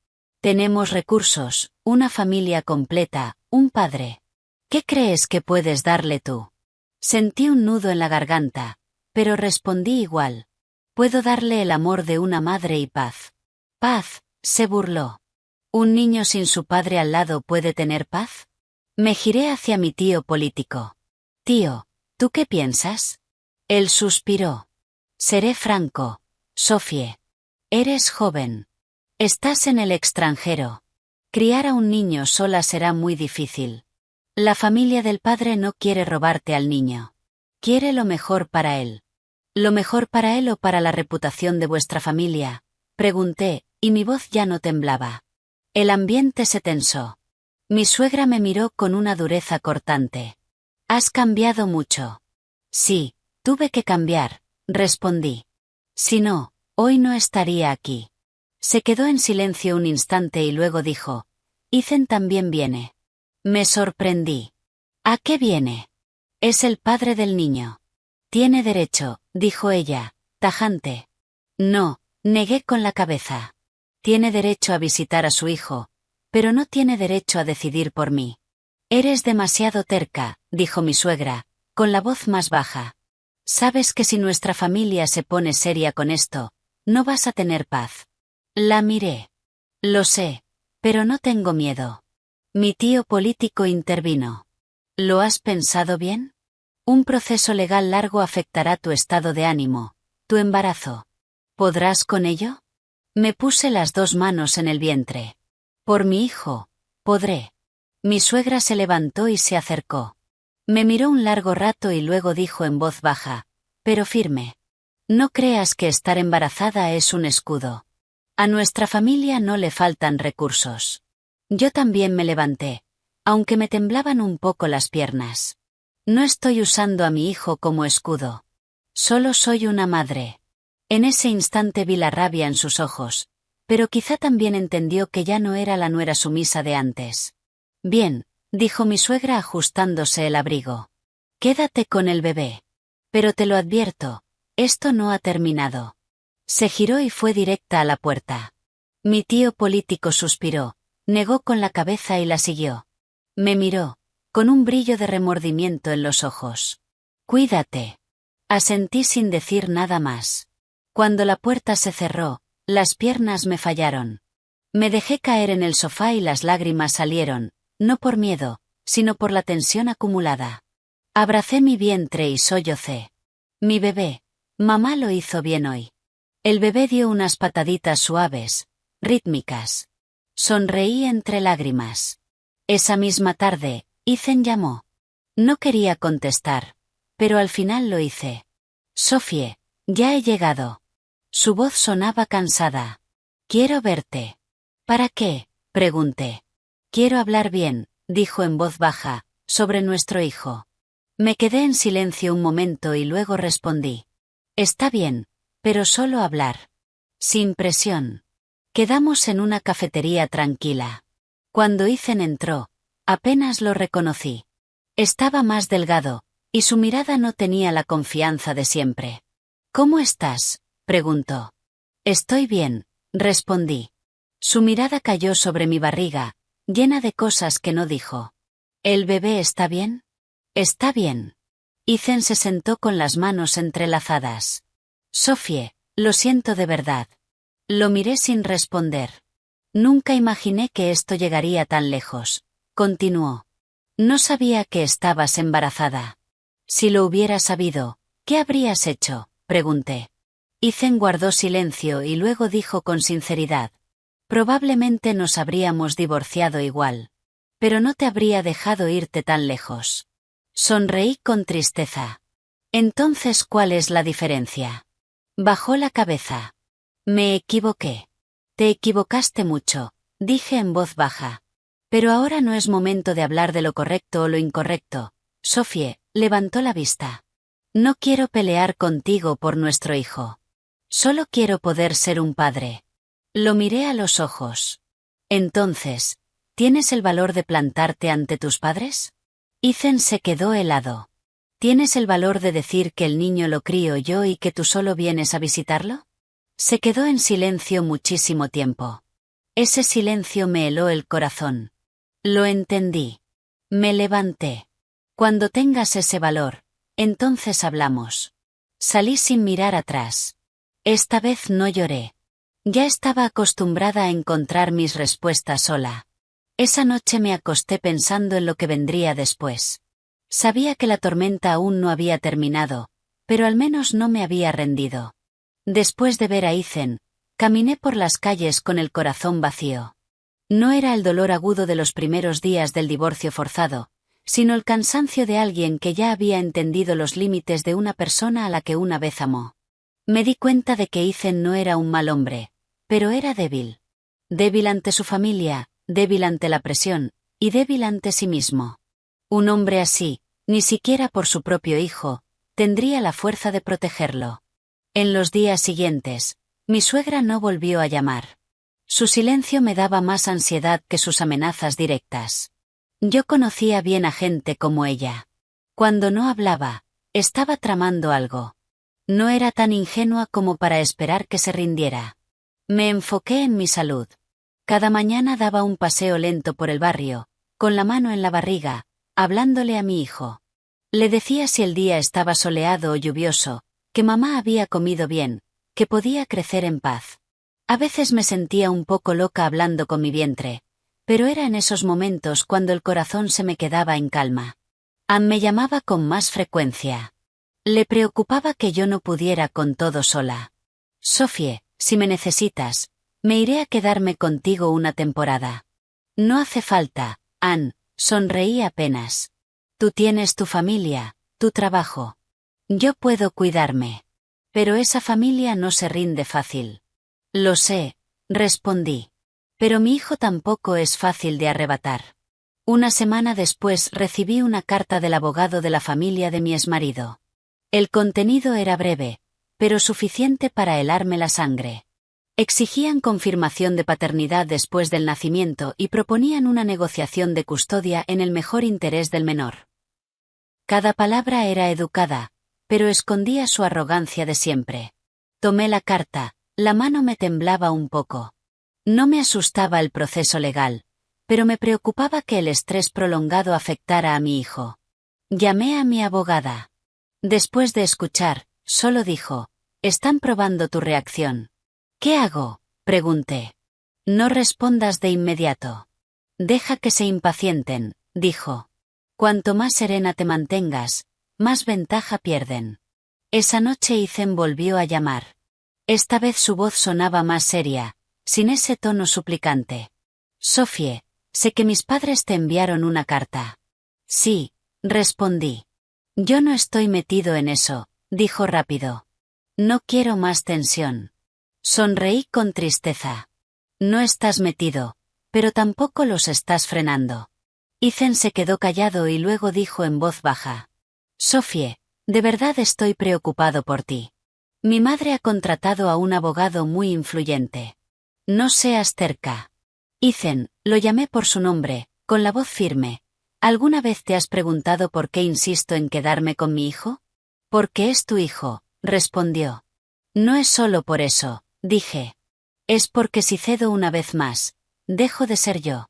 Speaker 1: Tenemos recursos, una familia completa, un padre. ¿Qué crees que puedes darle tú? Sentí un nudo en la garganta, pero respondí igual. Puedo darle el amor de una madre y paz. ¿Paz?, se burló. ¿Un niño sin su padre al lado puede tener paz? Me giré hacia mi tío político. Tío, ¿tú qué piensas? Él suspiró. Seré franco, Sofie. Eres joven. Estás en el extranjero. Criar a un niño sola será muy difícil. La familia del padre no quiere robarte al niño. Quiere lo mejor para él. ¿Lo mejor para él o para la reputación de vuestra familia?, pregunté, y mi voz ya no temblaba. El ambiente se tensó. Mi suegra me miró con una dureza cortante. Has cambiado mucho. Sí, tuve que cambiar, respondí. Si no, hoy no estaría aquí. Se quedó en silencio un instante y luego dijo, Ethan también viene. Me sorprendí. ¿A qué viene? Es el padre del niño. Tiene derecho, dijo ella, tajante. No, negué con la cabeza. Tiene derecho a visitar a su hijo, pero no tiene derecho a decidir por mí. Eres demasiado terca, dijo mi suegra, con la voz más baja. Sabes que si nuestra familia se pone seria con esto, no vas a tener paz. La miré. Lo sé, pero no tengo miedo. Mi tío político intervino. ¿Lo has pensado bien? Un proceso legal largo afectará tu estado de ánimo, tu embarazo. ¿Podrás con ello? Me puse las dos manos en el vientre. Por mi hijo, podré. Mi suegra se levantó y se acercó. Me miró un largo rato y luego dijo en voz baja, pero firme. No creas que estar embarazada es un escudo. A nuestra familia no le faltan recursos. Yo también me levanté, aunque me temblaban un poco las piernas. No estoy usando a mi hijo como escudo. Solo soy una madre. En ese instante vi la rabia en sus ojos, pero quizá también entendió que ya no era la nuera sumisa de antes. Bien, dijo mi suegra ajustándose el abrigo. Quédate con el bebé. Pero te lo advierto, esto no ha terminado. Se giró y fue directa a la puerta. Mi tío político suspiró, negó con la cabeza y la siguió. Me miró, con un brillo de remordimiento en los ojos. Cuídate. Asentí sin decir nada más. Cuando la puerta se cerró, las piernas me fallaron. Me dejé caer en el sofá y las lágrimas salieron, no por miedo, sino por la tensión acumulada. Abracé mi vientre y sollocé. Mi bebé, mamá lo hizo bien hoy. El bebé dio unas pataditas suaves, rítmicas. Sonreí entre lágrimas. Esa misma tarde, Ethan llamó. No quería contestar, pero al final lo hice. Sofie, ya he llegado. Su voz sonaba cansada. Quiero verte. ¿Para qué?, pregunté. Quiero hablar bien, dijo en voz baja, sobre nuestro hijo. Me quedé en silencio un momento y luego respondí. Está bien, pero solo hablar. Sin presión. Quedamos en una cafetería tranquila. Cuando Ethan entró, apenas lo reconocí. Estaba más delgado, y su mirada no tenía la confianza de siempre. ¿Cómo estás?, preguntó. Estoy bien, respondí. Su mirada cayó sobre mi barriga, llena de cosas que no dijo. ¿El bebé está bien? Está bien. Ethan se sentó con las manos entrelazadas. Sofie, lo siento de verdad. Lo miré sin responder. Nunca imaginé que esto llegaría tan lejos, continuó. No sabía que estabas embarazada. Si lo hubiera sabido, ¿qué habrías hecho?, pregunté. Ethan guardó silencio y luego dijo con sinceridad. Probablemente nos habríamos divorciado igual. Pero no te habría dejado irte tan lejos. Sonreí con tristeza. Entonces, ¿cuál es la diferencia? Bajó la cabeza. Me equivoqué. Te equivocaste mucho, dije en voz baja. Pero ahora no es momento de hablar de lo correcto o lo incorrecto. Sophie levantó la vista. No quiero pelear contigo por nuestro hijo. Solo quiero poder ser un padre. Lo miré a los ojos. Entonces, ¿tienes el valor de plantarte ante tus padres? Ethan se quedó helado. ¿Tienes el valor de decir que el niño lo crío yo y que tú solo vienes a visitarlo? Se quedó en silencio muchísimo tiempo. Ese silencio me heló el corazón. Lo entendí. Me levanté. Cuando tengas ese valor, entonces hablamos. Salí sin mirar atrás. Esta vez no lloré. Ya estaba acostumbrada a encontrar mis respuestas sola. Esa noche me acosté pensando en lo que vendría después. Sabía que la tormenta aún no había terminado, pero al menos no me había rendido. Después de ver a Ethan, caminé por las calles con el corazón vacío. No era el dolor agudo de los primeros días del divorcio forzado, sino el cansancio de alguien que ya había entendido los límites de una persona a la que una vez amó. Me di cuenta de que Ethan no era un mal hombre, pero era débil. Débil ante su familia, débil ante la presión, y débil ante sí mismo. Un hombre así, ni siquiera por su propio hijo, tendría la fuerza de protegerlo. En los días siguientes, mi suegra no volvió a llamar. Su silencio me daba más ansiedad que sus amenazas directas. Yo conocía bien a gente como ella. Cuando no hablaba, estaba tramando algo. No era tan ingenua como para esperar que se rindiera. Me enfoqué en mi salud. Cada mañana daba un paseo lento por el barrio, con la mano en la barriga, hablándole a mi hijo. Le decía si el día estaba soleado o lluvioso, que mamá había comido bien, que podía crecer en paz. A veces me sentía un poco loca hablando con mi vientre, pero era en esos momentos cuando el corazón se me quedaba en calma. Ann me llamaba con más frecuencia. Le preocupaba que yo no pudiera con todo sola. Sophie, si me necesitas, me iré a quedarme contigo una temporada. No hace falta, Ann, sonreí apenas. Tú tienes tu familia, tu trabajo. Yo puedo cuidarme. Pero esa familia no se rinde fácil. Lo sé, respondí. Pero mi hijo tampoco es fácil de arrebatar. Una semana después recibí una carta del abogado de la familia de mi exmarido. El contenido era breve, pero suficiente para helarme la sangre. Exigían confirmación de paternidad después del nacimiento y proponían una negociación de custodia en el mejor interés del menor. Cada palabra era educada, pero escondía su arrogancia de siempre. Tomé la carta, la mano me temblaba un poco. No me asustaba el proceso legal, pero me preocupaba que el estrés prolongado afectara a mi hijo. Llamé a mi abogada. Después de escuchar, solo dijo, «Están probando tu reacción». «¿Qué hago?», pregunté. «No respondas de inmediato. Deja que se impacienten», dijo. «Cuanto más serena te mantengas, más ventaja pierden». Esa noche Ethan volvió a llamar. Esta vez su voz sonaba más seria, sin ese tono suplicante. «Sophie, sé que mis padres te enviaron una carta». «Sí», respondí. «Yo no estoy metido en eso», dijo rápido. «No quiero más tensión». Sonreí con tristeza. «No estás metido, pero tampoco los estás frenando». Ethan se quedó callado y luego dijo en voz baja. «Sophie, de verdad estoy preocupado por ti. Mi madre ha contratado a un abogado muy influyente. No seas terca». «Ethan», lo llamé por su nombre, con la voz firme. «¿Alguna vez te has preguntado por qué insisto en quedarme con mi hijo?» «Porque es tu hijo», respondió. «No es solo por eso», dije. «Es porque si cedo una vez más, dejo de ser yo».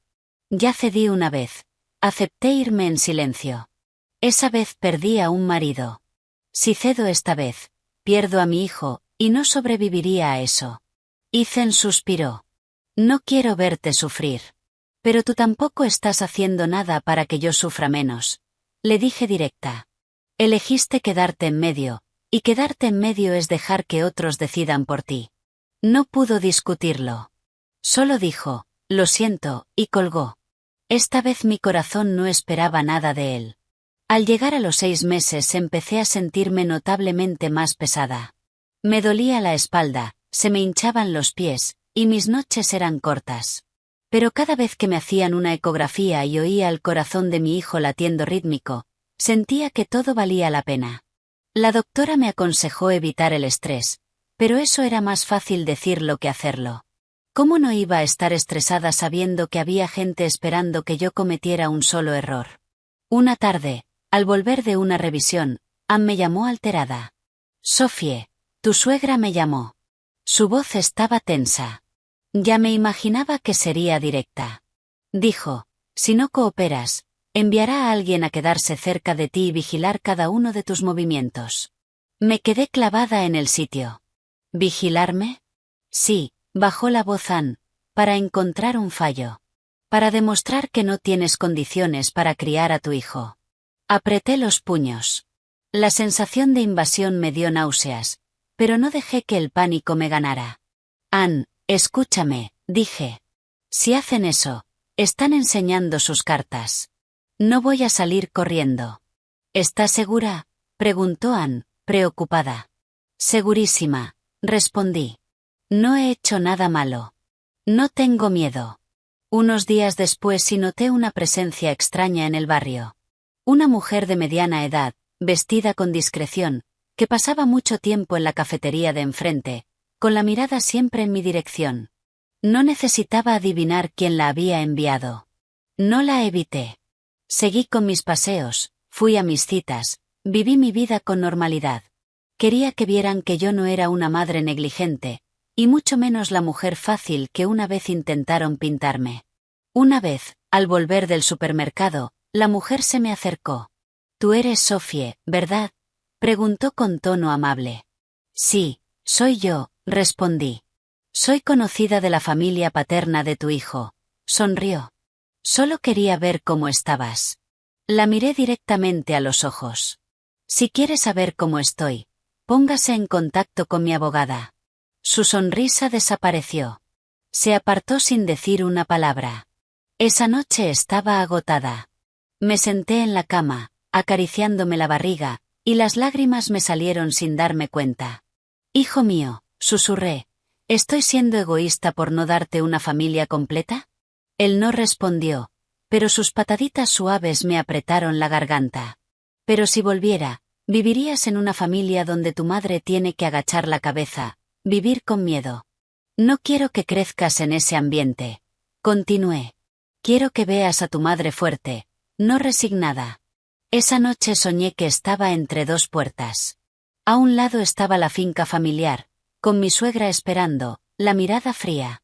Speaker 1: Ya cedí una vez. Acepté irme en silencio. Esa vez perdí a un marido. Si cedo esta vez, pierdo a mi hijo, y no sobreviviría a eso. Ethan suspiró. «No quiero verte sufrir. Pero tú tampoco estás haciendo nada para que yo sufra menos», le dije directa. «Elegiste quedarte en medio, y quedarte en medio es dejar que otros decidan por ti». No pudo discutirlo. Solo dijo, «Lo siento», y colgó. Esta vez mi corazón no esperaba nada de él. Al llegar a los 6 meses empecé a sentirme notablemente más pesada. Me dolía la espalda, se me hinchaban los pies, y mis noches eran cortas. Pero cada vez que me hacían una ecografía y oía el corazón de mi hijo latiendo rítmico, sentía que todo valía la pena. La doctora me aconsejó evitar el estrés, pero eso era más fácil decirlo que hacerlo. ¿Cómo no iba a estar estresada sabiendo que había gente esperando que yo cometiera un solo error? Una tarde, al volver de una revisión, Ann me llamó alterada. «Sophie, tu suegra me llamó». Su voz estaba tensa. Ya me imaginaba que sería directa. Dijo, «Si no cooperas, enviará a alguien a quedarse cerca de ti y vigilar cada uno de tus movimientos». Me quedé clavada en el sitio. ¿Vigilarme? Sí, bajó la voz Ann, para encontrar un fallo. Para demostrar que no tienes condiciones para criar a tu hijo. Apreté los puños. La sensación de invasión me dio náuseas, pero no dejé que el pánico me ganara. Ann, escúchame, dije. Si hacen eso, están enseñando sus cartas. No voy a salir corriendo. ¿Estás segura?, preguntó Ann, preocupada. Segurísima, respondí. No he hecho nada malo. No tengo miedo. Unos días después sí noté una presencia extraña en el barrio. Una mujer de mediana edad, vestida con discreción, que pasaba mucho tiempo en la cafetería de enfrente, con la mirada siempre en mi dirección. No necesitaba adivinar quién la había enviado. No la evité. Seguí con mis paseos, fui a mis citas, viví mi vida con normalidad. Quería que vieran que yo no era una madre negligente, y mucho menos la mujer fácil que una vez intentaron pintarme. Una vez, al volver del supermercado, la mujer se me acercó. «Tú eres Sophie, ¿verdad?», preguntó con tono amable. «Sí, soy yo», respondí. «Soy conocida de la familia paterna de tu hijo», sonrió. «Solo quería ver cómo estabas». La miré directamente a los ojos. «Si quiere saber cómo estoy, póngase en contacto con mi abogada». Su sonrisa desapareció. Se apartó sin decir una palabra. Esa noche estaba agotada. Me senté en la cama, acariciándome la barriga, y las lágrimas me salieron sin darme cuenta. «Hijo mío», susurré, «¿estoy siendo egoísta por no darte una familia completa?». Él no respondió, pero sus pataditas suaves me apretaron la garganta. «Pero si volviera, vivirías en una familia donde tu madre tiene que agachar la cabeza, vivir con miedo. No quiero que crezcas en ese ambiente», continué. «Quiero que veas a tu madre fuerte, no resignada». Esa noche soñé que estaba entre dos puertas. A un lado estaba la finca familiar, con mi suegra esperando, la mirada fría.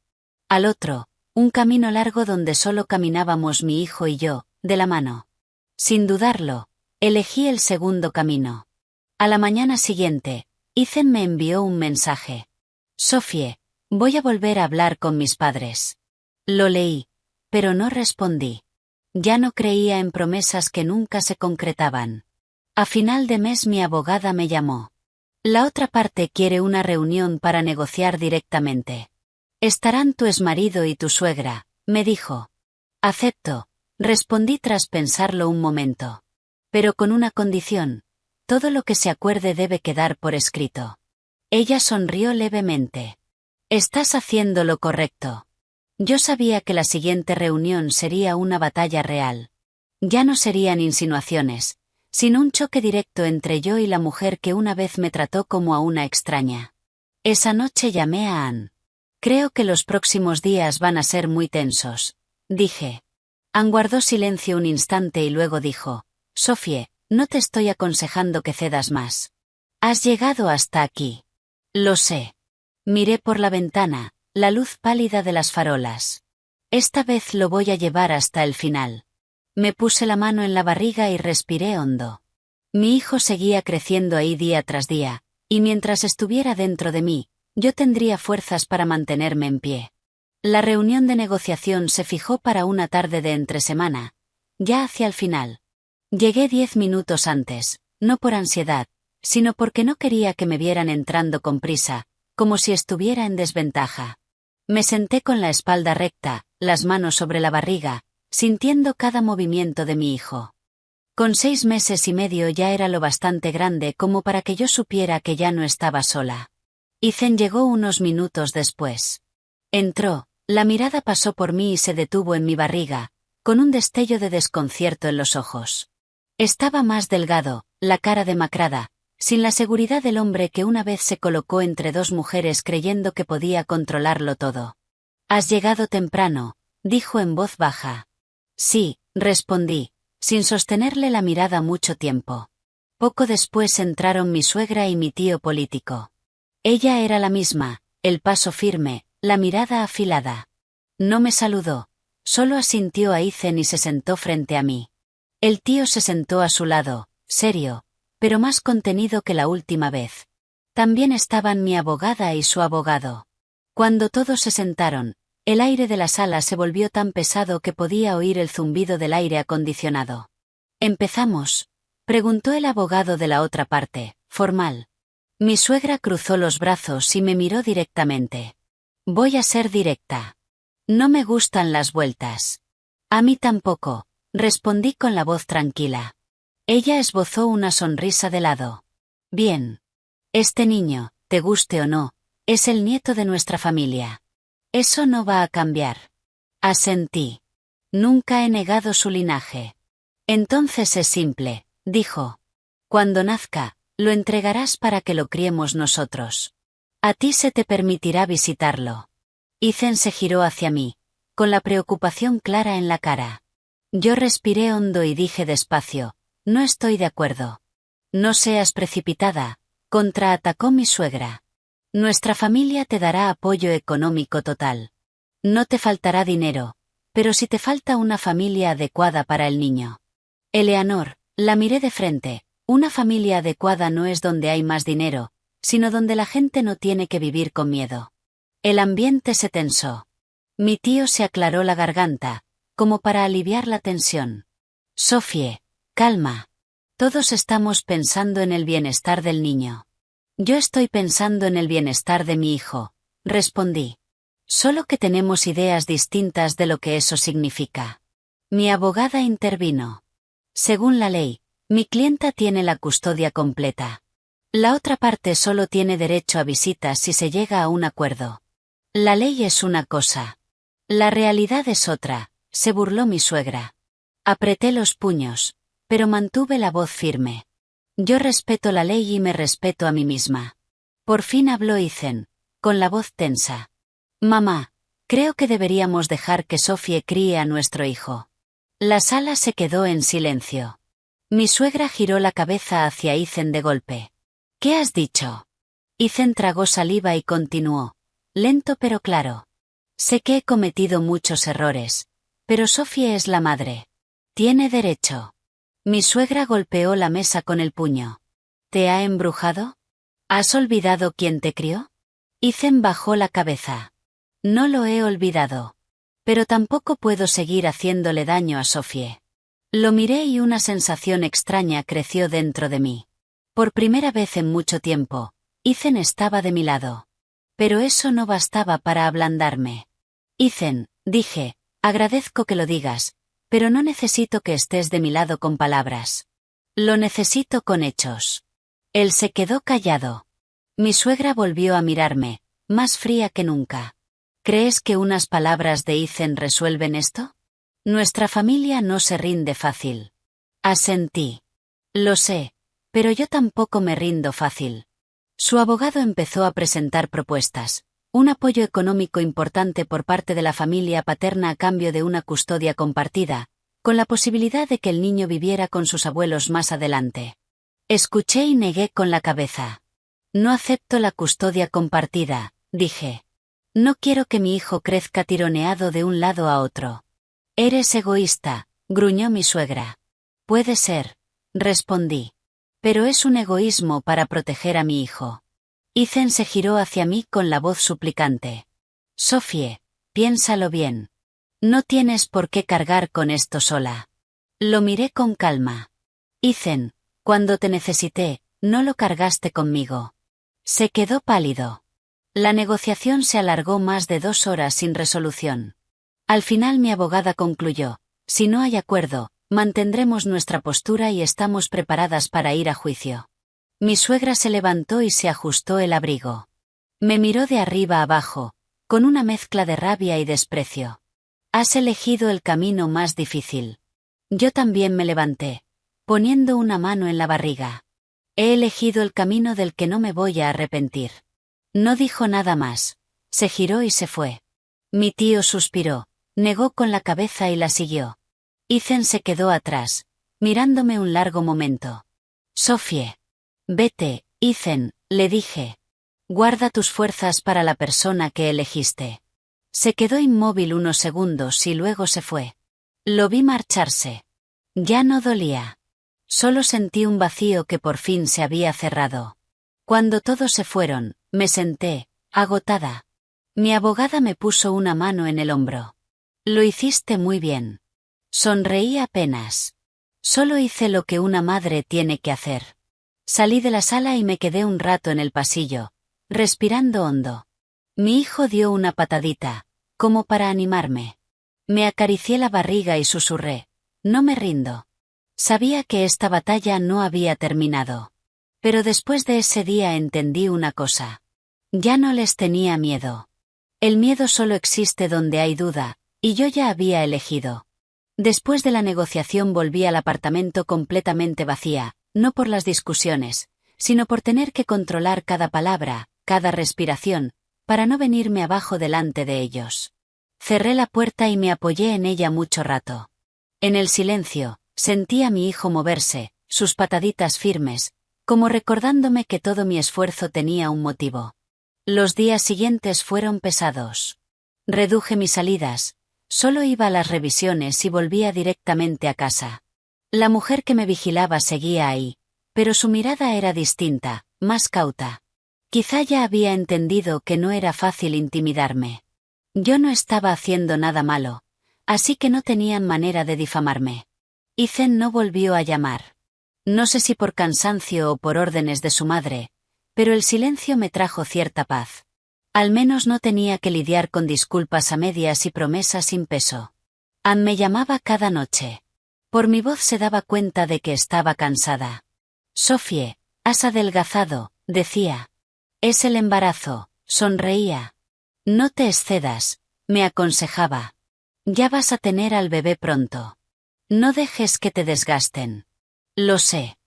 Speaker 1: Al otro, un camino largo donde solo caminábamos mi hijo y yo, de la mano. Sin dudarlo, elegí el segundo camino. A la mañana siguiente, Ethan me envió un mensaje. «Sophie, voy a volver a hablar con mis padres». Lo leí, pero no respondí. Ya no creía en promesas que nunca se concretaban. A final de mes mi abogada me llamó. «La otra parte quiere una reunión para negociar directamente. Estarán tu exmarido y tu suegra», me dijo. «Acepto», respondí tras pensarlo un momento. «Pero con una condición. Todo lo que se acuerde debe quedar por escrito». Ella sonrió levemente. «Estás haciendo lo correcto». Yo sabía que la siguiente reunión sería una batalla real. Ya no serían insinuaciones, sino un choque directo entre yo y la mujer que una vez me trató como a una extraña. Esa noche llamé a Ann. «Creo que los próximos días van a ser muy tensos», dije. Ann guardó silencio un instante y luego dijo: «Sophie, no te estoy aconsejando que cedas más. Has llegado hasta aquí». «Lo sé». Miré por la ventana, la luz pálida de las farolas. «Esta vez lo voy a llevar hasta el final». Me puse la mano en la barriga y respiré hondo. Mi hijo seguía creciendo ahí día tras día, y mientras estuviera dentro de mí, yo tendría fuerzas para mantenerme en pie. La reunión de negociación se fijó para una tarde de entresemana, ya hacia el final. Llegué 10 minutos antes, no por ansiedad, sino porque no quería que me vieran entrando con prisa, como si estuviera en desventaja. Me senté con la espalda recta, las manos sobre la barriga, sintiendo cada movimiento de mi hijo. Con 6 meses y medio ya era lo bastante grande como para que yo supiera que ya no estaba sola. Ethan llegó unos minutos después. Entró, La mirada pasó por mí y se detuvo en mi barriga, con un destello de desconcierto en los ojos. Estaba más delgado, la cara demacrada, sin la seguridad del hombre que una vez se colocó entre dos mujeres creyendo que podía controlarlo todo. «Has llegado temprano», dijo en voz baja. «Sí», respondí, sin sostenerle la mirada mucho tiempo. Poco después entraron mi suegra y mi tío político. Ella era la misma, el paso firme, la mirada afilada. No me saludó, solo asintió a Ethan y se sentó frente a mí. El tío se sentó a su lado, serio, pero más contenido que la última vez. También estaban mi abogada y su abogado. Cuando todos se sentaron, el aire de la sala se volvió tan pesado que podía oír el zumbido del aire acondicionado. «¿Empezamos?», preguntó el abogado de la otra parte, formal. Mi suegra cruzó los brazos y me miró directamente. «Voy a ser directa. No me gustan las vueltas». «A mí tampoco», respondí con la voz tranquila. Ella esbozó una sonrisa de lado. «Bien. Este niño, te guste o no, es el nieto de nuestra familia. Eso no va a cambiar». Asentí. Nunca he negado su linaje. «Entonces es simple», dijo. «Cuando nazca, lo entregarás para que lo criemos nosotros. A ti se te permitirá visitarlo». Ethan se giró hacia mí, con la preocupación clara en la cara. Yo respiré hondo y dije despacio, «No estoy de acuerdo». «No seas precipitada», contraatacó mi suegra. «Nuestra familia te dará apoyo económico total. No te faltará dinero, pero sí te falta una familia adecuada para el niño». «Eleanor», la miré de frente, «una familia adecuada no es donde hay más dinero, sino donde la gente no tiene que vivir con miedo». El ambiente se tensó. Mi tío se aclaró la garganta, como para aliviar la tensión. «Sophie, calma. Todos estamos pensando en el bienestar del niño». «Yo estoy pensando en el bienestar de mi hijo», respondí. «Solo que tenemos ideas distintas de lo que eso significa». Mi abogada intervino. «Según la ley, mi clienta tiene la custodia completa. La otra parte solo tiene derecho a visitas si se llega a un acuerdo. La ley es una cosa. La realidad es otra», se burló mi suegra. Apreté los puños, pero mantuve la voz firme. «Yo respeto la ley y me respeto a mí misma». Por fin habló Ethan, con la voz tensa. «Mamá, creo que deberíamos dejar que Sophie críe a nuestro hijo». La sala se quedó en silencio. Mi suegra giró la cabeza hacia Ethan de golpe. «¿Qué has dicho?». Ethan tragó saliva y continuó, lento pero claro. «Sé que he cometido muchos errores, pero Sophie es la madre. Tiene derecho». Mi suegra golpeó la mesa con el puño. «¿Te ha embrujado? ¿Has olvidado quién te crió?». Ethan bajó la cabeza. «No lo he olvidado. Pero tampoco puedo seguir haciéndole daño a Sophie». Lo miré y una sensación extraña creció dentro de mí. Por primera vez en mucho tiempo, Ethan estaba de mi lado. Pero eso no bastaba para ablandarme. «Ethan», dije, «agradezco que lo digas, pero no necesito que estés de mi lado con palabras. Lo necesito con hechos». Él se quedó callado. Mi suegra volvió a mirarme, más fría que nunca. «¿Crees que unas palabras de Ethan resuelven esto? Nuestra familia no se rinde fácil». Asentí. «Lo sé, pero yo tampoco me rindo fácil». Su abogado empezó a presentar propuestas. Un apoyo económico importante por parte de la familia paterna a cambio de una custodia compartida, con la posibilidad de que el niño viviera con sus abuelos más adelante. Escuché y negué con la cabeza. «No acepto la custodia compartida», dije. «No quiero que mi hijo crezca tironeado de un lado a otro». «Eres egoísta», gruñó mi suegra. «Puede ser», respondí. «Pero es un egoísmo para proteger a mi hijo». Ethan se giró hacia mí con la voz suplicante. «Sophie, piénsalo bien. No tienes por qué cargar con esto sola». Lo miré con calma. «Ethan, cuando te necesité, no lo cargaste conmigo». Se quedó pálido. La negociación se alargó más de 2 horas sin resolución. Al final mi abogada concluyó, «Si no hay acuerdo, mantendremos nuestra postura y estamos preparadas para ir a juicio». Mi suegra se levantó y se ajustó el abrigo. Me miró de arriba abajo, con una mezcla de rabia y desprecio. Has elegido el camino más difícil. Yo también me levanté, poniendo una mano en la barriga. He elegido el camino del que no me voy a arrepentir. No dijo nada más. Se giró y se fue. Mi tío suspiró, negó con la cabeza y la siguió. Ethan se quedó atrás, mirándome un largo momento. Sophie. Vete, Ethan, le dije. Guarda tus fuerzas para la persona que elegiste. Se quedó inmóvil unos segundos y luego se fue. Lo vi marcharse. Ya no dolía. Solo sentí un vacío que por fin se había cerrado. Cuando todos se fueron, me senté, agotada. Mi abogada me puso una mano en el hombro. Lo hiciste muy bien. Sonreí apenas. Solo hice lo que una madre tiene que hacer. Salí de la sala y me quedé un rato en el pasillo, respirando hondo. Mi hijo dio una patadita, como para animarme. Me acaricié la barriga y susurré, no me rindo. Sabía que esta batalla no había terminado. Pero después de ese día entendí una cosa. Ya no les tenía miedo. El miedo solo existe donde hay duda, y yo ya había elegido. Después de la negociación volví al apartamento completamente vacía, no por las discusiones, sino por tener que controlar cada palabra, cada respiración, para no venirme abajo delante de ellos. Cerré la puerta y me apoyé en ella mucho rato. En el silencio, sentí a mi hijo moverse, sus pataditas firmes, como recordándome que todo mi esfuerzo tenía un motivo. Los días siguientes fueron pesados. Reduje mis salidas, solo iba a las revisiones y volvía directamente a casa. La mujer que me vigilaba seguía ahí, pero su mirada era distinta, más cauta. Quizá ya había entendido que no era fácil intimidarme. Yo no estaba haciendo nada malo, así que no tenían manera de difamarme. Ethan no volvió a llamar. No sé si por cansancio o por órdenes de su madre, pero el silencio me trajo cierta paz. Al menos no tenía que lidiar con disculpas a medias y promesas sin peso. Ann me llamaba cada noche. Por mi voz se daba cuenta de que estaba cansada. Sophie, has adelgazado, decía. Es el embarazo, sonreía. No te excedas, me aconsejaba. Ya vas a tener al bebé pronto. No dejes que te desgasten. Lo sé.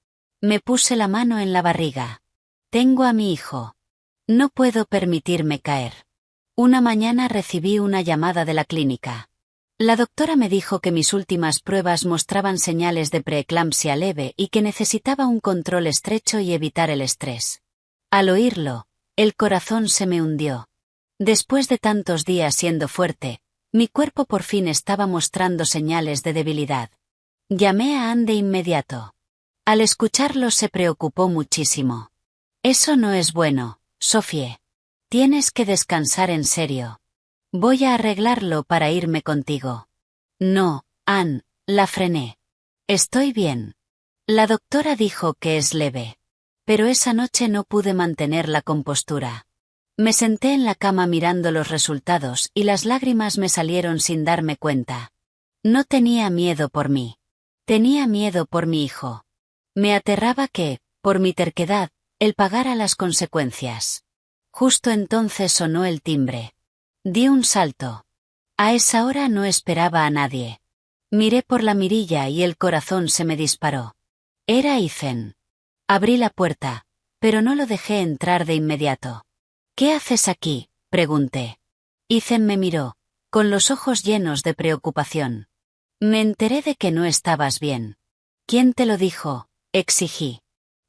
Speaker 1: Me puse la mano en la barriga. Tengo a mi hijo. No puedo permitirme caer. Una mañana recibí una llamada de la clínica. La doctora me dijo que mis últimas pruebas mostraban señales de preeclampsia leve y que necesitaba un control estrecho y evitar el estrés. Al oírlo, el corazón se me hundió. Después de tantos días siendo fuerte, mi cuerpo por fin estaba mostrando señales de debilidad. Llamé a Ann de inmediato. Al escucharlo se preocupó muchísimo. Eso no es bueno, Sophie. Tienes que descansar en serio. Voy a arreglarlo para irme contigo. No, Ann, la frené. Estoy bien. La doctora dijo que es leve. Pero esa noche no pude mantener la compostura. Me senté en la cama mirando los resultados y las lágrimas me salieron sin darme cuenta. No tenía miedo por mí. Tenía miedo por mi hijo. Me aterraba que, por mi terquedad, él pagara las consecuencias. Justo entonces sonó el timbre. Di un salto. A esa hora no esperaba a nadie. Miré por la mirilla y el corazón se me disparó. Era Ethan. Abrí la puerta, pero no lo dejé entrar de inmediato. ¿Qué haces aquí?, pregunté. Ethan me miró, con los ojos llenos de preocupación. Me enteré de que no estabas bien. ¿Quién te lo dijo?, exigí.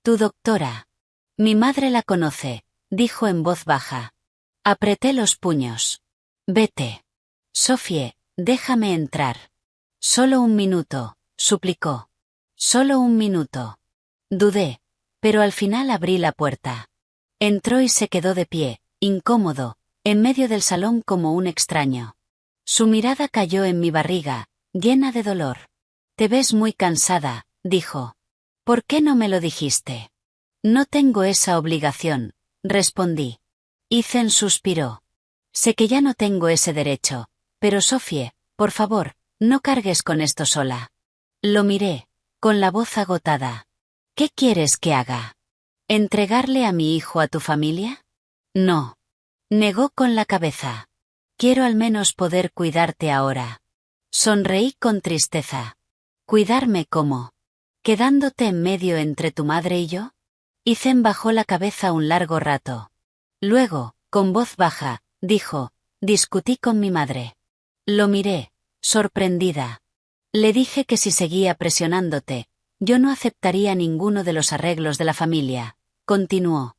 Speaker 1: Tu doctora. Mi madre la conoce, dijo en voz baja. Apreté los puños. Vete. Sophie, déjame entrar. Solo un minuto, suplicó. Solo un minuto. Dudé, pero al final abrí la puerta. Entró y se quedó de pie, incómodo, en medio del salón como un extraño. Su mirada cayó en mi barriga, llena de dolor. Te ves muy cansada, dijo. ¿Por qué no me lo dijiste? No tengo esa obligación, respondí. Ethan suspiró. Sé que ya no tengo ese derecho, pero Sophie, por favor, no cargues con esto sola. Lo miré, con la voz agotada. ¿Qué quieres que haga? ¿Entregarle a mi hijo a tu familia? No. Negó con la cabeza. Quiero al menos poder cuidarte ahora. Sonreí con tristeza. ¿Cuidarme cómo? ¿Quedándote en medio entre tu madre y yo? Ethan bajó la cabeza un largo rato. Luego, con voz baja, dijo, discutí con mi madre. Lo miré, sorprendida. Le dije que si seguía presionándote, yo no aceptaría ninguno de los arreglos de la familia, continuó.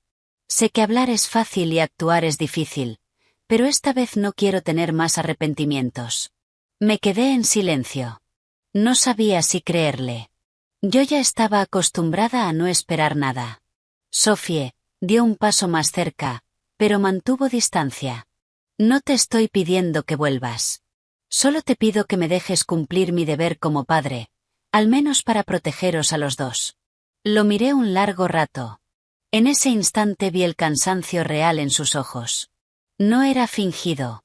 Speaker 1: Sé que hablar es fácil y actuar es difícil, pero esta vez no quiero tener más arrepentimientos. Me quedé en silencio. No sabía si creerle. Yo ya estaba acostumbrada a no esperar nada. Sophie dio un paso más cerca, pero mantuvo distancia. No te estoy pidiendo que vuelvas. Solo te pido que me dejes cumplir mi deber como padre, al menos para protegeros a los dos. Lo miré un largo rato. En ese instante vi el cansancio real en sus ojos. No era fingido.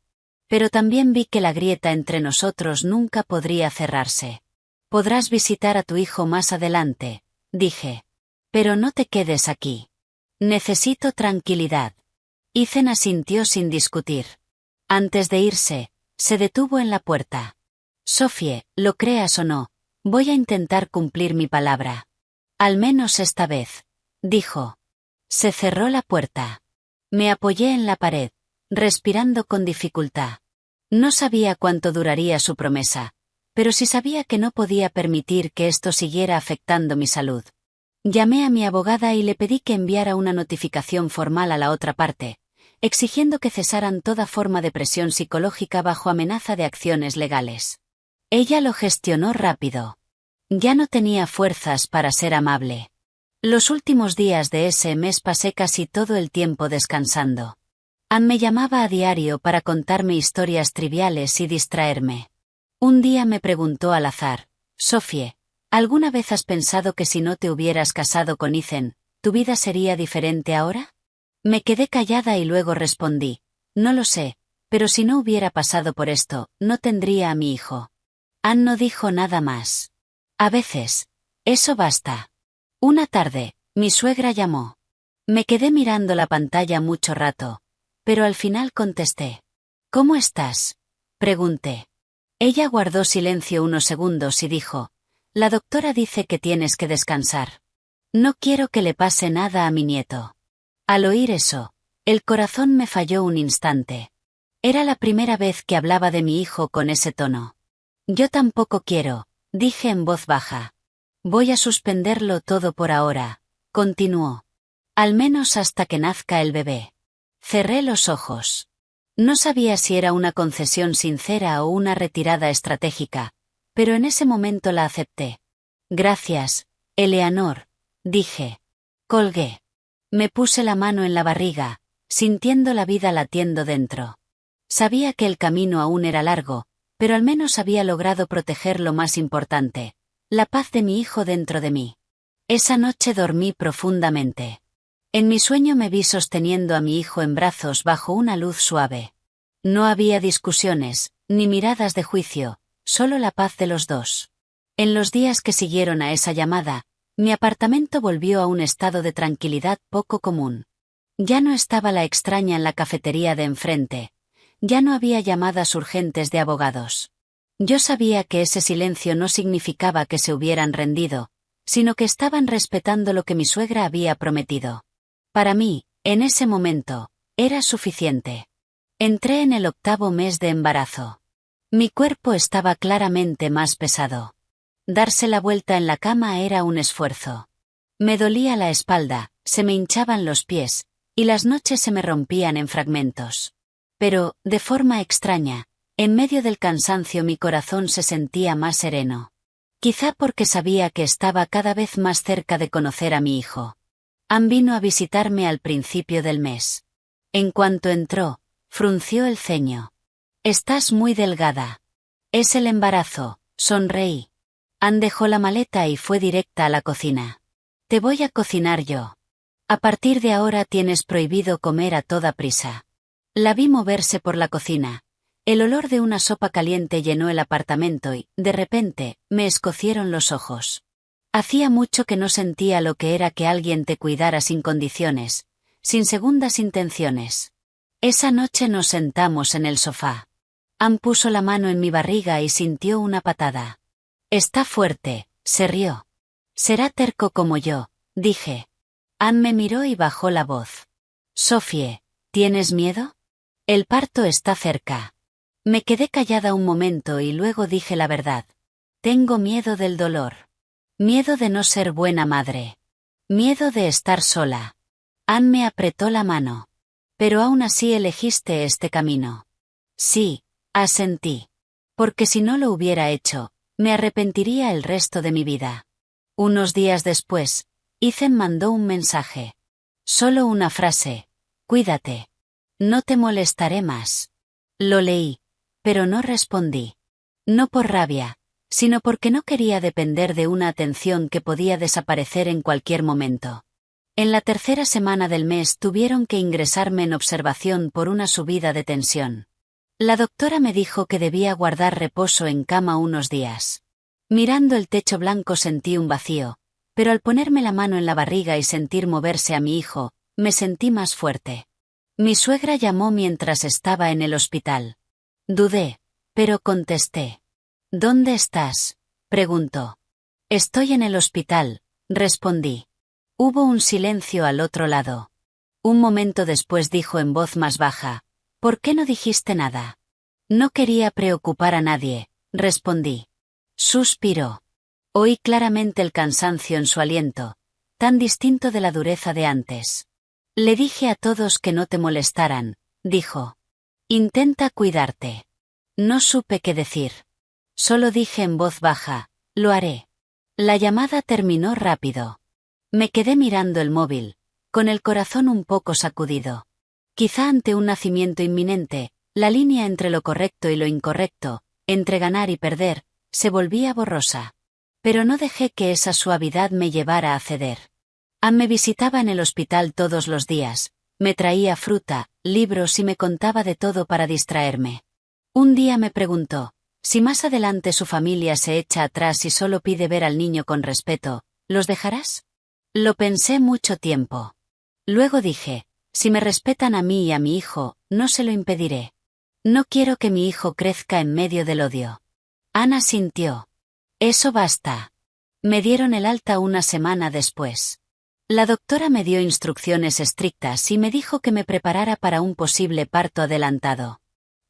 Speaker 1: Pero también vi que la grieta entre nosotros nunca podría cerrarse. Podrás visitar a tu hijo más adelante, dije. Pero no te quedes aquí. Necesito tranquilidad. Ethan asintió sin discutir. Antes de irse, se detuvo en la puerta. Sophie, lo creas o no, voy a intentar cumplir mi palabra. Al menos esta vez, dijo. Se cerró la puerta. Me apoyé en la pared, respirando con dificultad. No sabía cuánto duraría su promesa, pero sí sabía que no podía permitir que esto siguiera afectando mi salud. Llamé a mi abogada y le pedí que enviara una notificación formal a la otra parte, exigiendo que cesaran toda forma de presión psicológica bajo amenaza de acciones legales. Ella lo gestionó rápido. Ya no tenía fuerzas para ser amable. Los últimos días de ese mes pasé casi todo el tiempo descansando. Ann me llamaba a diario para contarme historias triviales y distraerme. Un día me preguntó al azar, Sophie, ¿alguna vez has pensado que si no te hubieras casado con Ethan, tu vida sería diferente ahora? Me quedé callada y luego respondí, no lo sé, pero si no hubiera pasado por esto, no tendría a mi hijo. Ann no dijo nada más. A veces, eso basta. Una tarde, mi suegra llamó. Me quedé mirando la pantalla mucho rato, pero al final contesté. ¿Cómo estás? Pregunté. Ella guardó silencio unos segundos y dijo, la doctora dice que tienes que descansar. No quiero que le pase nada a mi nieto. Al oír eso, el corazón me falló un instante. Era la primera vez que hablaba de mi hijo con ese tono. Yo tampoco quiero, dije en voz baja. Voy a suspenderlo todo por ahora, continuó. Al menos hasta que nazca el bebé. Cerré los ojos. No sabía si era una concesión sincera o una retirada estratégica, pero en ese momento la acepté. Gracias, Eleanor, dije. Colgué. Me puse la mano en la barriga, sintiendo la vida latiendo dentro. Sabía que el camino aún era largo, pero al menos había logrado proteger lo más importante, la paz de mi hijo dentro de mí. Esa noche dormí profundamente. En mi sueño me vi sosteniendo a mi hijo en brazos bajo una luz suave. No había discusiones, ni miradas de juicio, solo la paz de los dos. En los días que siguieron a esa llamada, mi apartamento volvió a un estado de tranquilidad poco común. Ya no estaba la extraña en la cafetería de enfrente. Ya no había llamadas urgentes de abogados. Yo sabía que ese silencio no significaba que se hubieran rendido, sino que estaban respetando lo que mi suegra había prometido. Para mí, en ese momento, era suficiente. Entré en el 8º mes de embarazo. Mi cuerpo estaba claramente más pesado. Darse la vuelta en la cama era un esfuerzo. Me dolía la espalda, se me hinchaban los pies, y las noches se me rompían en fragmentos. Pero, de forma extraña, en medio del cansancio mi corazón se sentía más sereno. Quizá porque sabía que estaba cada vez más cerca de conocer a mi hijo. Ann vino a visitarme al principio del mes. En cuanto entró, frunció el ceño. Estás muy delgada. Es el embarazo, sonreí. Ann dejó la maleta y fue directa a la cocina. Te voy a cocinar yo. A partir de ahora tienes prohibido comer a toda prisa. La vi moverse por la cocina. El olor de una sopa caliente llenó el apartamento y, de repente, me escocieron los ojos. Hacía mucho que no sentía lo que era que alguien te cuidara sin condiciones, sin segundas intenciones. Esa noche nos sentamos en el sofá. Ann puso la mano en mi barriga y sintió una patada. Está fuerte, se rió. Será terco como yo, dije. Ann me miró y bajó la voz. Sophie, ¿tienes miedo? El parto está cerca. Me quedé callada un momento y luego dije la verdad. Tengo miedo del dolor. Miedo de no ser buena madre. Miedo de estar sola. Ann me apretó la mano. Pero aún así elegiste este camino. Sí, asentí. Porque si no lo hubiera hecho, me arrepentiría el resto de mi vida. Unos días después, Ethan mandó un mensaje. Solo una frase. Cuídate. No te molestaré más. Lo leí, pero no respondí. No por rabia, sino porque no quería depender de una atención que podía desaparecer en cualquier momento. En la tercera semana del mes tuvieron que ingresarme en observación por una subida de tensión. La doctora me dijo que debía guardar reposo en cama unos días. Mirando el techo blanco sentí un vacío, pero al ponerme la mano en la barriga y sentir moverse a mi hijo, me sentí más fuerte. Mi suegra llamó mientras estaba en el hospital. Dudé, pero contesté. ¿Dónde estás?, preguntó. Estoy en el hospital, respondí. Hubo un silencio al otro lado. Un momento después dijo en voz más baja, ¿por qué no dijiste nada? No quería preocupar a nadie, respondí. Suspiró. Oí claramente el cansancio en su aliento, tan distinto de la dureza de antes. Le dije a todos que no te molestaran, dijo. Intenta cuidarte. No supe qué decir. Solo dije en voz baja, lo haré. La llamada terminó rápido. Me quedé mirando el móvil, con el corazón un poco sacudido. Quizá ante un nacimiento inminente, la línea entre lo correcto y lo incorrecto, entre ganar y perder, se volvía borrosa. Pero no dejé que esa suavidad me llevara a ceder. Ann me visitaba en el hospital todos los días, me traía fruta, libros y me contaba de todo para distraerme. Un día me preguntó, si más adelante su familia se echa atrás y solo pide ver al niño con respeto, ¿los dejarás? Lo pensé mucho tiempo. Luego dije, si me respetan a mí y a mi hijo, no se lo impediré. No quiero que mi hijo crezca en medio del odio. Ann asintió. Eso basta. Me dieron el alta una semana después. La doctora me dio instrucciones estrictas y me dijo que me preparara para un posible parto adelantado.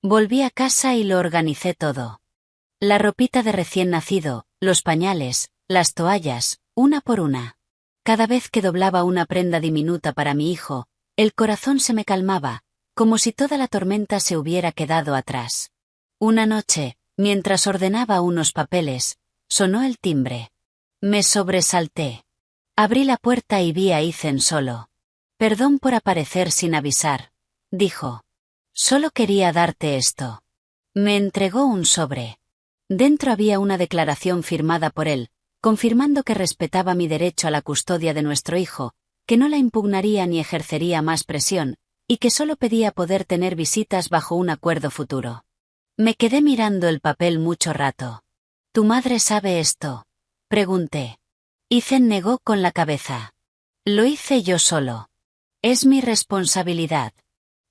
Speaker 1: Volví a casa y lo organicé todo. La ropita de recién nacido, los pañales, las toallas, una por una. Cada vez que doblaba una prenda diminuta para mi hijo, el corazón se me calmaba, como si toda la tormenta se hubiera quedado atrás. Una noche, mientras ordenaba unos papeles, sonó el timbre. Me sobresalté. Abrí la puerta y vi a Ethan solo. Perdón por aparecer sin avisar, dijo. Solo quería darte esto. Me entregó un sobre. Dentro había una declaración firmada por él, confirmando que respetaba mi derecho a la custodia de nuestro hijo, que no la impugnaría ni ejercería más presión, y que solo pedía poder tener visitas bajo un acuerdo futuro. Me quedé mirando el papel mucho rato. ¿Tu madre sabe esto?, pregunté. Ethan negó con la cabeza. Lo hice yo solo. Es mi responsabilidad.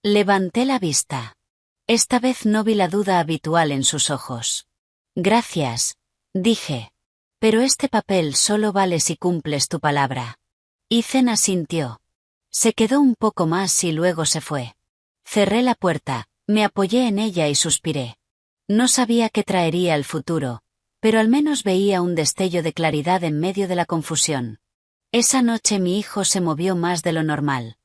Speaker 1: Levanté la vista. Esta vez no vi la duda habitual en sus ojos. Gracias, dije. Pero este papel solo vale si cumples tu palabra. Ethan asintió. Se quedó un poco más y luego se fue. Cerré la puerta, me apoyé en ella y suspiré. No sabía qué traería el futuro, pero al menos veía un destello de claridad en medio de la confusión. Esa noche mi hijo se movió más de lo normal.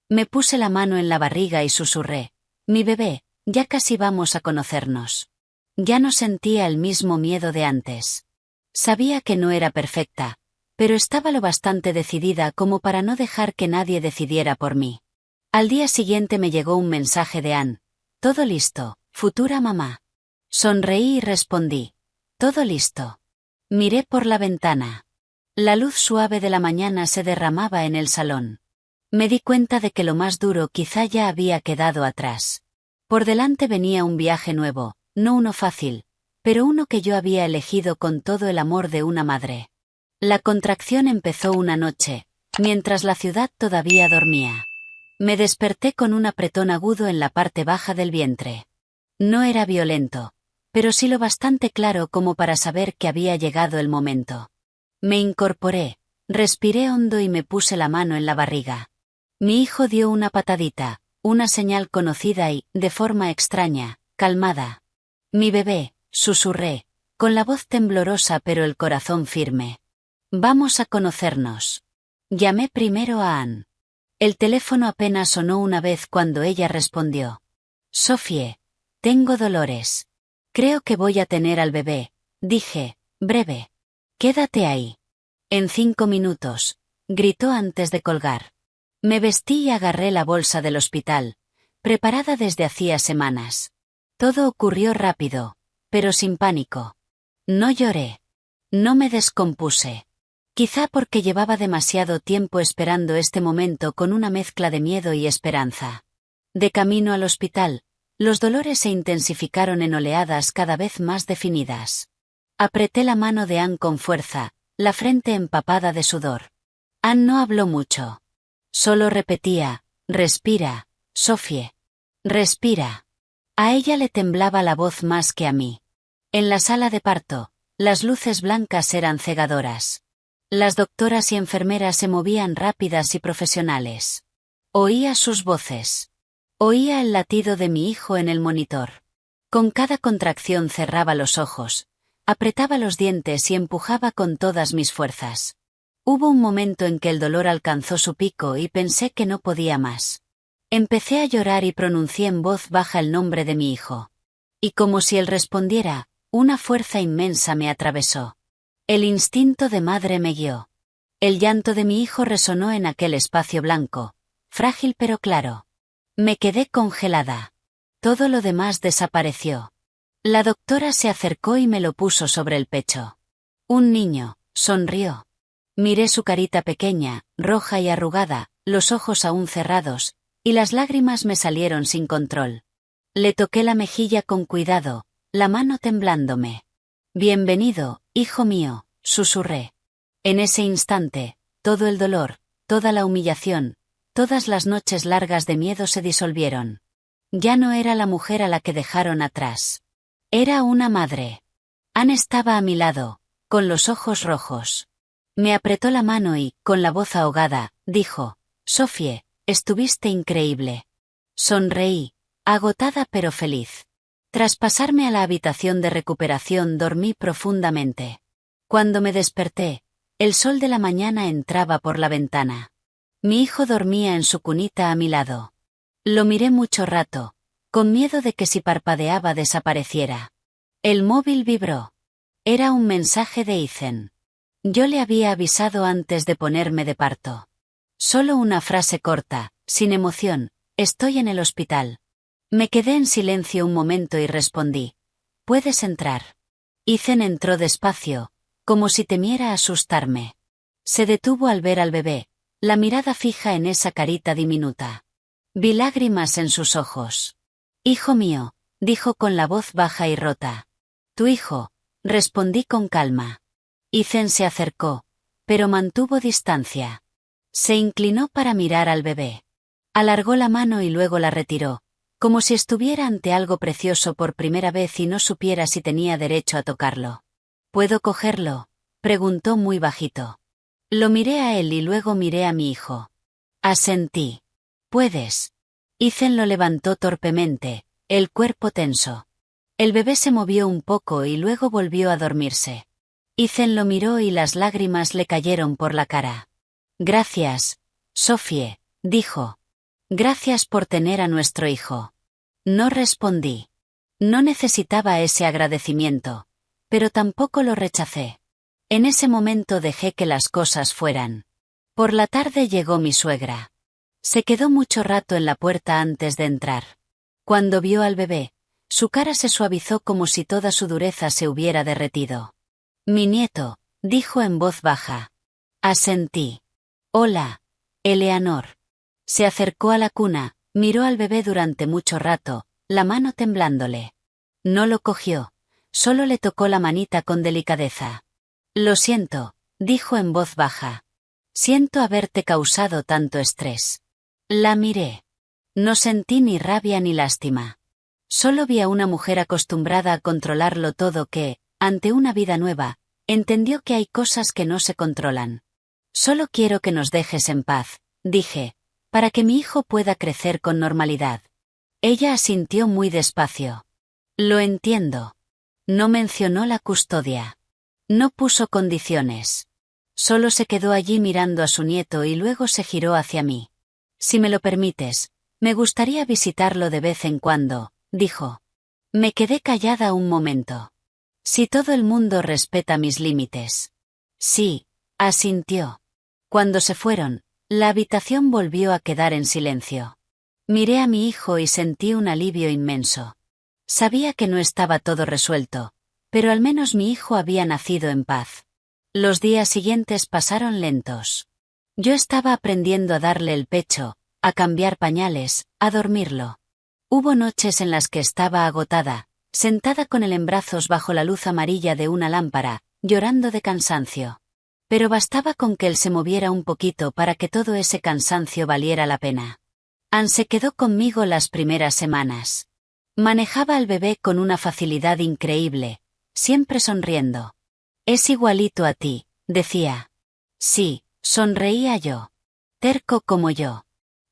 Speaker 1: Me puse la mano en la barriga y susurré. Mi bebé, ya casi vamos a conocernos. Ya no sentía el mismo miedo de antes. Sabía que no era perfecta, pero estaba lo bastante decidida como para no dejar que nadie decidiera por mí. Al día siguiente me llegó un mensaje de Ann. Todo listo, futura mamá. Sonreí y respondí. Todo listo. Miré por la ventana. La luz suave de la mañana se derramaba en el salón. Me di cuenta de que lo más duro quizá ya había quedado atrás. Por delante venía un viaje nuevo, no uno fácil, pero uno que yo había elegido con todo el amor de una madre. La contracción empezó una noche, mientras la ciudad todavía dormía. Me desperté con un apretón agudo en la parte baja del vientre. No era violento, pero sí lo bastante claro como para saber que había llegado el momento. Me incorporé, respiré hondo y me puse la mano en la barriga. Mi hijo dio una patadita, una señal conocida y, de forma extraña, calmada. Mi bebé, susurré, con la voz temblorosa pero el corazón firme. Vamos a conocernos. Llamé primero a Anne. El teléfono apenas sonó una vez cuando ella respondió. Sophie, tengo dolores. Creo que voy a tener al bebé, dije, breve. Quédate ahí. En 5 minutos, gritó antes de colgar. Me vestí y agarré la bolsa del hospital, preparada desde hacía semanas. Todo ocurrió rápido, pero sin pánico. No lloré. No me descompuse. Quizá porque llevaba demasiado tiempo esperando este momento con una mezcla de miedo y esperanza. De camino al hospital, los dolores se intensificaron en oleadas cada vez más definidas. Apreté la mano de Anne con fuerza, la frente empapada de sudor. Anne no habló mucho. Solo repetía, respira, Sophie. Respira. A ella le temblaba la voz más que a mí. En la sala de parto, las luces blancas eran cegadoras. Las doctoras y enfermeras se movían rápidas y profesionales. Oía sus voces. Oía el latido de mi hijo en el monitor. Con cada contracción cerraba los ojos, apretaba los dientes y empujaba con todas mis fuerzas. Hubo un momento en que el dolor alcanzó su pico y pensé que no podía más. Empecé a llorar y pronuncié en voz baja el nombre de mi hijo. Y como si él respondiera, una fuerza inmensa me atravesó. El instinto de madre me guió. El llanto de mi hijo resonó en aquel espacio blanco, frágil pero claro. Me quedé congelada. Todo lo demás desapareció. La doctora se acercó y me lo puso sobre el pecho. Un niño, sonrió. Miré su carita pequeña, roja y arrugada, los ojos aún cerrados, y las lágrimas me salieron sin control. Le toqué la mejilla con cuidado, la mano temblándome. Bienvenido, hijo mío, susurré. En ese instante, todo el dolor, toda la humillación, todas las noches largas de miedo se disolvieron. Ya no era la mujer a la que dejaron atrás. Era una madre. Anne estaba a mi lado, con los ojos rojos. Me apretó la mano y, con la voz ahogada, dijo, Sophie, estuviste increíble. Sonreí, agotada pero feliz. Tras pasarme a la habitación de recuperación dormí profundamente. Cuando me desperté, el sol de la mañana entraba por la ventana. Mi hijo dormía en su cunita a mi lado. Lo miré mucho rato, con miedo de que si parpadeaba desapareciera. El móvil vibró. Era un mensaje de Ethan. Yo le había avisado antes de ponerme de parto. Solo una frase corta, sin emoción, estoy en el hospital. Me quedé en silencio un momento y respondí. Puedes entrar. Ethan entró despacio, como si temiera asustarme. Se detuvo al ver al bebé, la mirada fija en esa carita diminuta. Vi lágrimas en sus ojos. Hijo mío, dijo con la voz baja y rota. Tu hijo, respondí con calma. Ethan se acercó, pero mantuvo distancia. Se inclinó para mirar al bebé. Alargó la mano y luego la retiró, como si estuviera ante algo precioso por primera vez y no supiera si tenía derecho a tocarlo. ¿Puedo cogerlo?, preguntó muy bajito. Lo miré a él y luego miré a mi hijo. Asentí. Puedes. Ethan lo levantó torpemente, el cuerpo tenso. El bebé se movió un poco y luego volvió a dormirse. Ethan lo miró y las lágrimas le cayeron por la cara. Gracias, Sophie, dijo. Gracias por tener a nuestro hijo. No respondí. No necesitaba ese agradecimiento, pero tampoco lo rechacé. En ese momento dejé que las cosas fueran. Por la tarde llegó mi suegra. Se quedó mucho rato en la puerta antes de entrar. Cuando vio al bebé, su cara se suavizó como si toda su dureza se hubiera derretido. Mi nieto, dijo en voz baja. Asentí. Hola, Eleanor. Se acercó a la cuna, miró al bebé durante mucho rato, la mano temblándole. No lo cogió, solo le tocó la manita con delicadeza. Lo siento, dijo en voz baja. Siento haberte causado tanto estrés. La miré. No sentí ni rabia ni lástima. Solo vi a una mujer acostumbrada a controlarlo todo que, ante una vida nueva, entendió que hay cosas que no se controlan. Solo quiero que nos dejes en paz, dije, para que mi hijo pueda crecer con normalidad. Ella asintió muy despacio. Lo entiendo. No mencionó la custodia. No puso condiciones. Solo se quedó allí mirando a su nieto y luego se giró hacia mí. Si me lo permites, me gustaría visitarlo de vez en cuando, dijo. Me quedé callada un momento. Si todo el mundo respeta mis límites. Sí, asintió. Cuando se fueron, la habitación volvió a quedar en silencio. Miré a mi hijo y sentí un alivio inmenso. Sabía que no estaba todo resuelto, pero al menos mi hijo había nacido en paz. Los días siguientes pasaron lentos. Yo estaba aprendiendo a darle el pecho, a cambiar pañales, a dormirlo. Hubo noches en las que estaba agotada, sentada con él en brazos bajo la luz amarilla de una lámpara, llorando de cansancio. Pero bastaba con que él se moviera un poquito para que todo ese cansancio valiera la pena. Anne se quedó conmigo las primeras semanas. Manejaba al bebé con una facilidad increíble, siempre sonriendo. Es igualito a ti, decía. Sí, sonreía yo. Terco como yo.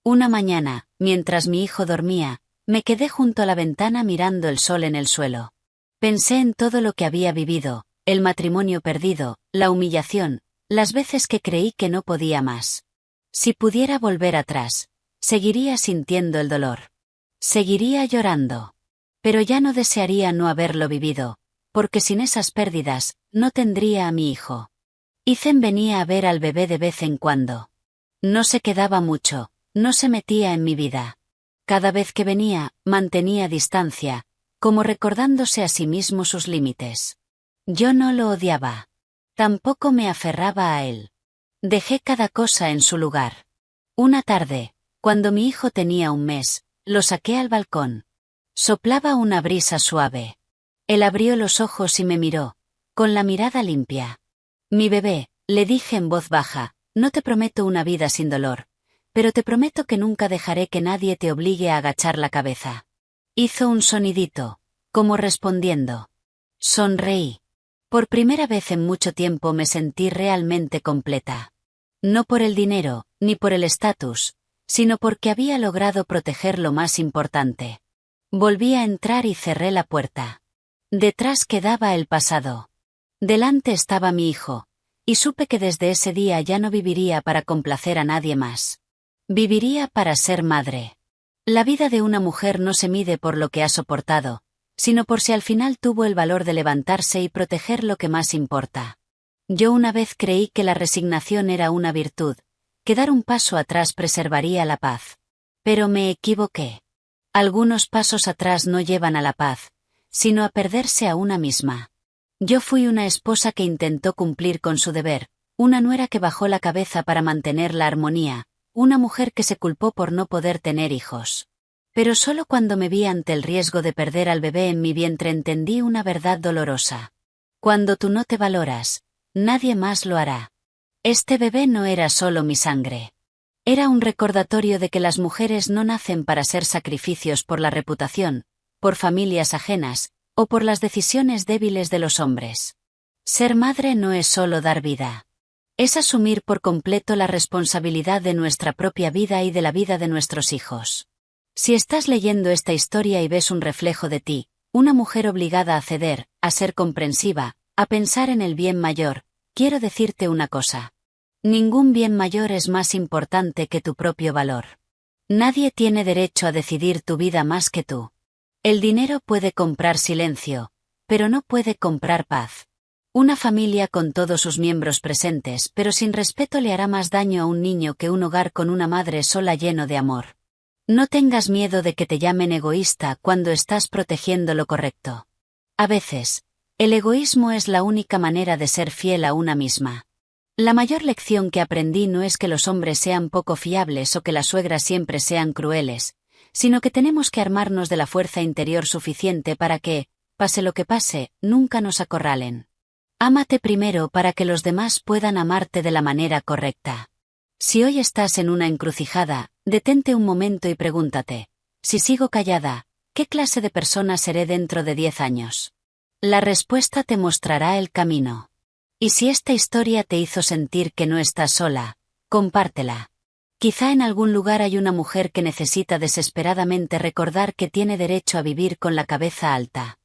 Speaker 1: Una mañana, mientras mi hijo dormía, me quedé junto a la ventana mirando el sol en el suelo. Pensé en todo lo que había vivido, el matrimonio perdido, la humillación, las veces que creí que no podía más. Si pudiera volver atrás, seguiría sintiendo el dolor. Seguiría llorando. Pero ya no desearía no haberlo vivido, porque sin esas pérdidas, no tendría a mi hijo. Ethan venía a ver al bebé de vez en cuando. No se quedaba mucho, no se metía en mi vida. Cada vez que venía, mantenía distancia, como recordándose a sí mismo sus límites. Yo no lo odiaba. Tampoco me aferraba a él. Dejé cada cosa en su lugar. Una tarde, cuando mi hijo tenía un mes, lo saqué al balcón. Soplaba una brisa suave. Él abrió los ojos y me miró, con la mirada limpia. Mi bebé, le dije en voz baja, no te prometo una vida sin dolor, pero te prometo que nunca dejaré que nadie te obligue a agachar la cabeza. Hizo un sonidito, como respondiendo. Sonreí. Por primera vez en mucho tiempo me sentí realmente completa. No por el dinero, ni por el estatus, sino porque había logrado proteger lo más importante. Volví a entrar y cerré la puerta. Detrás quedaba el pasado. Delante estaba mi hijo, y supe que desde ese día ya no viviría para complacer a nadie más. Viviría para ser madre. La vida de una mujer no se mide por lo que ha soportado, sino por si al final tuvo el valor de levantarse y proteger lo que más importa. Yo una vez creí que la resignación era una virtud, que dar un paso atrás preservaría la paz. Pero me equivoqué. Algunos pasos atrás no llevan a la paz, sino a perderse a una misma. Yo fui una esposa que intentó cumplir con su deber, una nuera que bajó la cabeza para mantener la armonía, una mujer que se culpó por no poder tener hijos. Pero solo cuando me vi ante el riesgo de perder al bebé en mi vientre entendí una verdad dolorosa. Cuando tú no te valoras, nadie más lo hará. Este bebé no era solo mi sangre. Era un recordatorio de que las mujeres no nacen para ser sacrificios por la reputación, por familias ajenas, o por las decisiones débiles de los hombres. Ser madre no es solo dar vida. Es asumir por completo la responsabilidad de nuestra propia vida y de la vida de nuestros hijos. Si estás leyendo esta historia y ves un reflejo de ti, una mujer obligada a ceder, a ser comprensiva, a pensar en el bien mayor, quiero decirte una cosa. Ningún bien mayor es más importante que tu propio valor. Nadie tiene derecho a decidir tu vida más que tú. El dinero puede comprar silencio, pero no puede comprar paz. Una familia con todos sus miembros presentes pero sin respeto le hará más daño a un niño que un hogar con una madre sola lleno de amor. No tengas miedo de que te llamen egoísta cuando estás protegiendo lo correcto. A veces, el egoísmo es la única manera de ser fiel a una misma. La mayor lección que aprendí no es que los hombres sean poco fiables o que las suegras siempre sean crueles, sino que tenemos que armarnos de la fuerza interior suficiente para que, pase lo que pase, nunca nos acorralen. Ámate primero para que los demás puedan amarte de la manera correcta. Si hoy estás en una encrucijada, Detente un momento y pregúntate, si sigo callada, ¿qué clase de persona seré dentro de 10 años? La respuesta te mostrará el camino. Y si esta historia te hizo sentir que no estás sola, compártela. Quizá en algún lugar hay una mujer que necesita desesperadamente recordar que tiene derecho a vivir con la cabeza alta.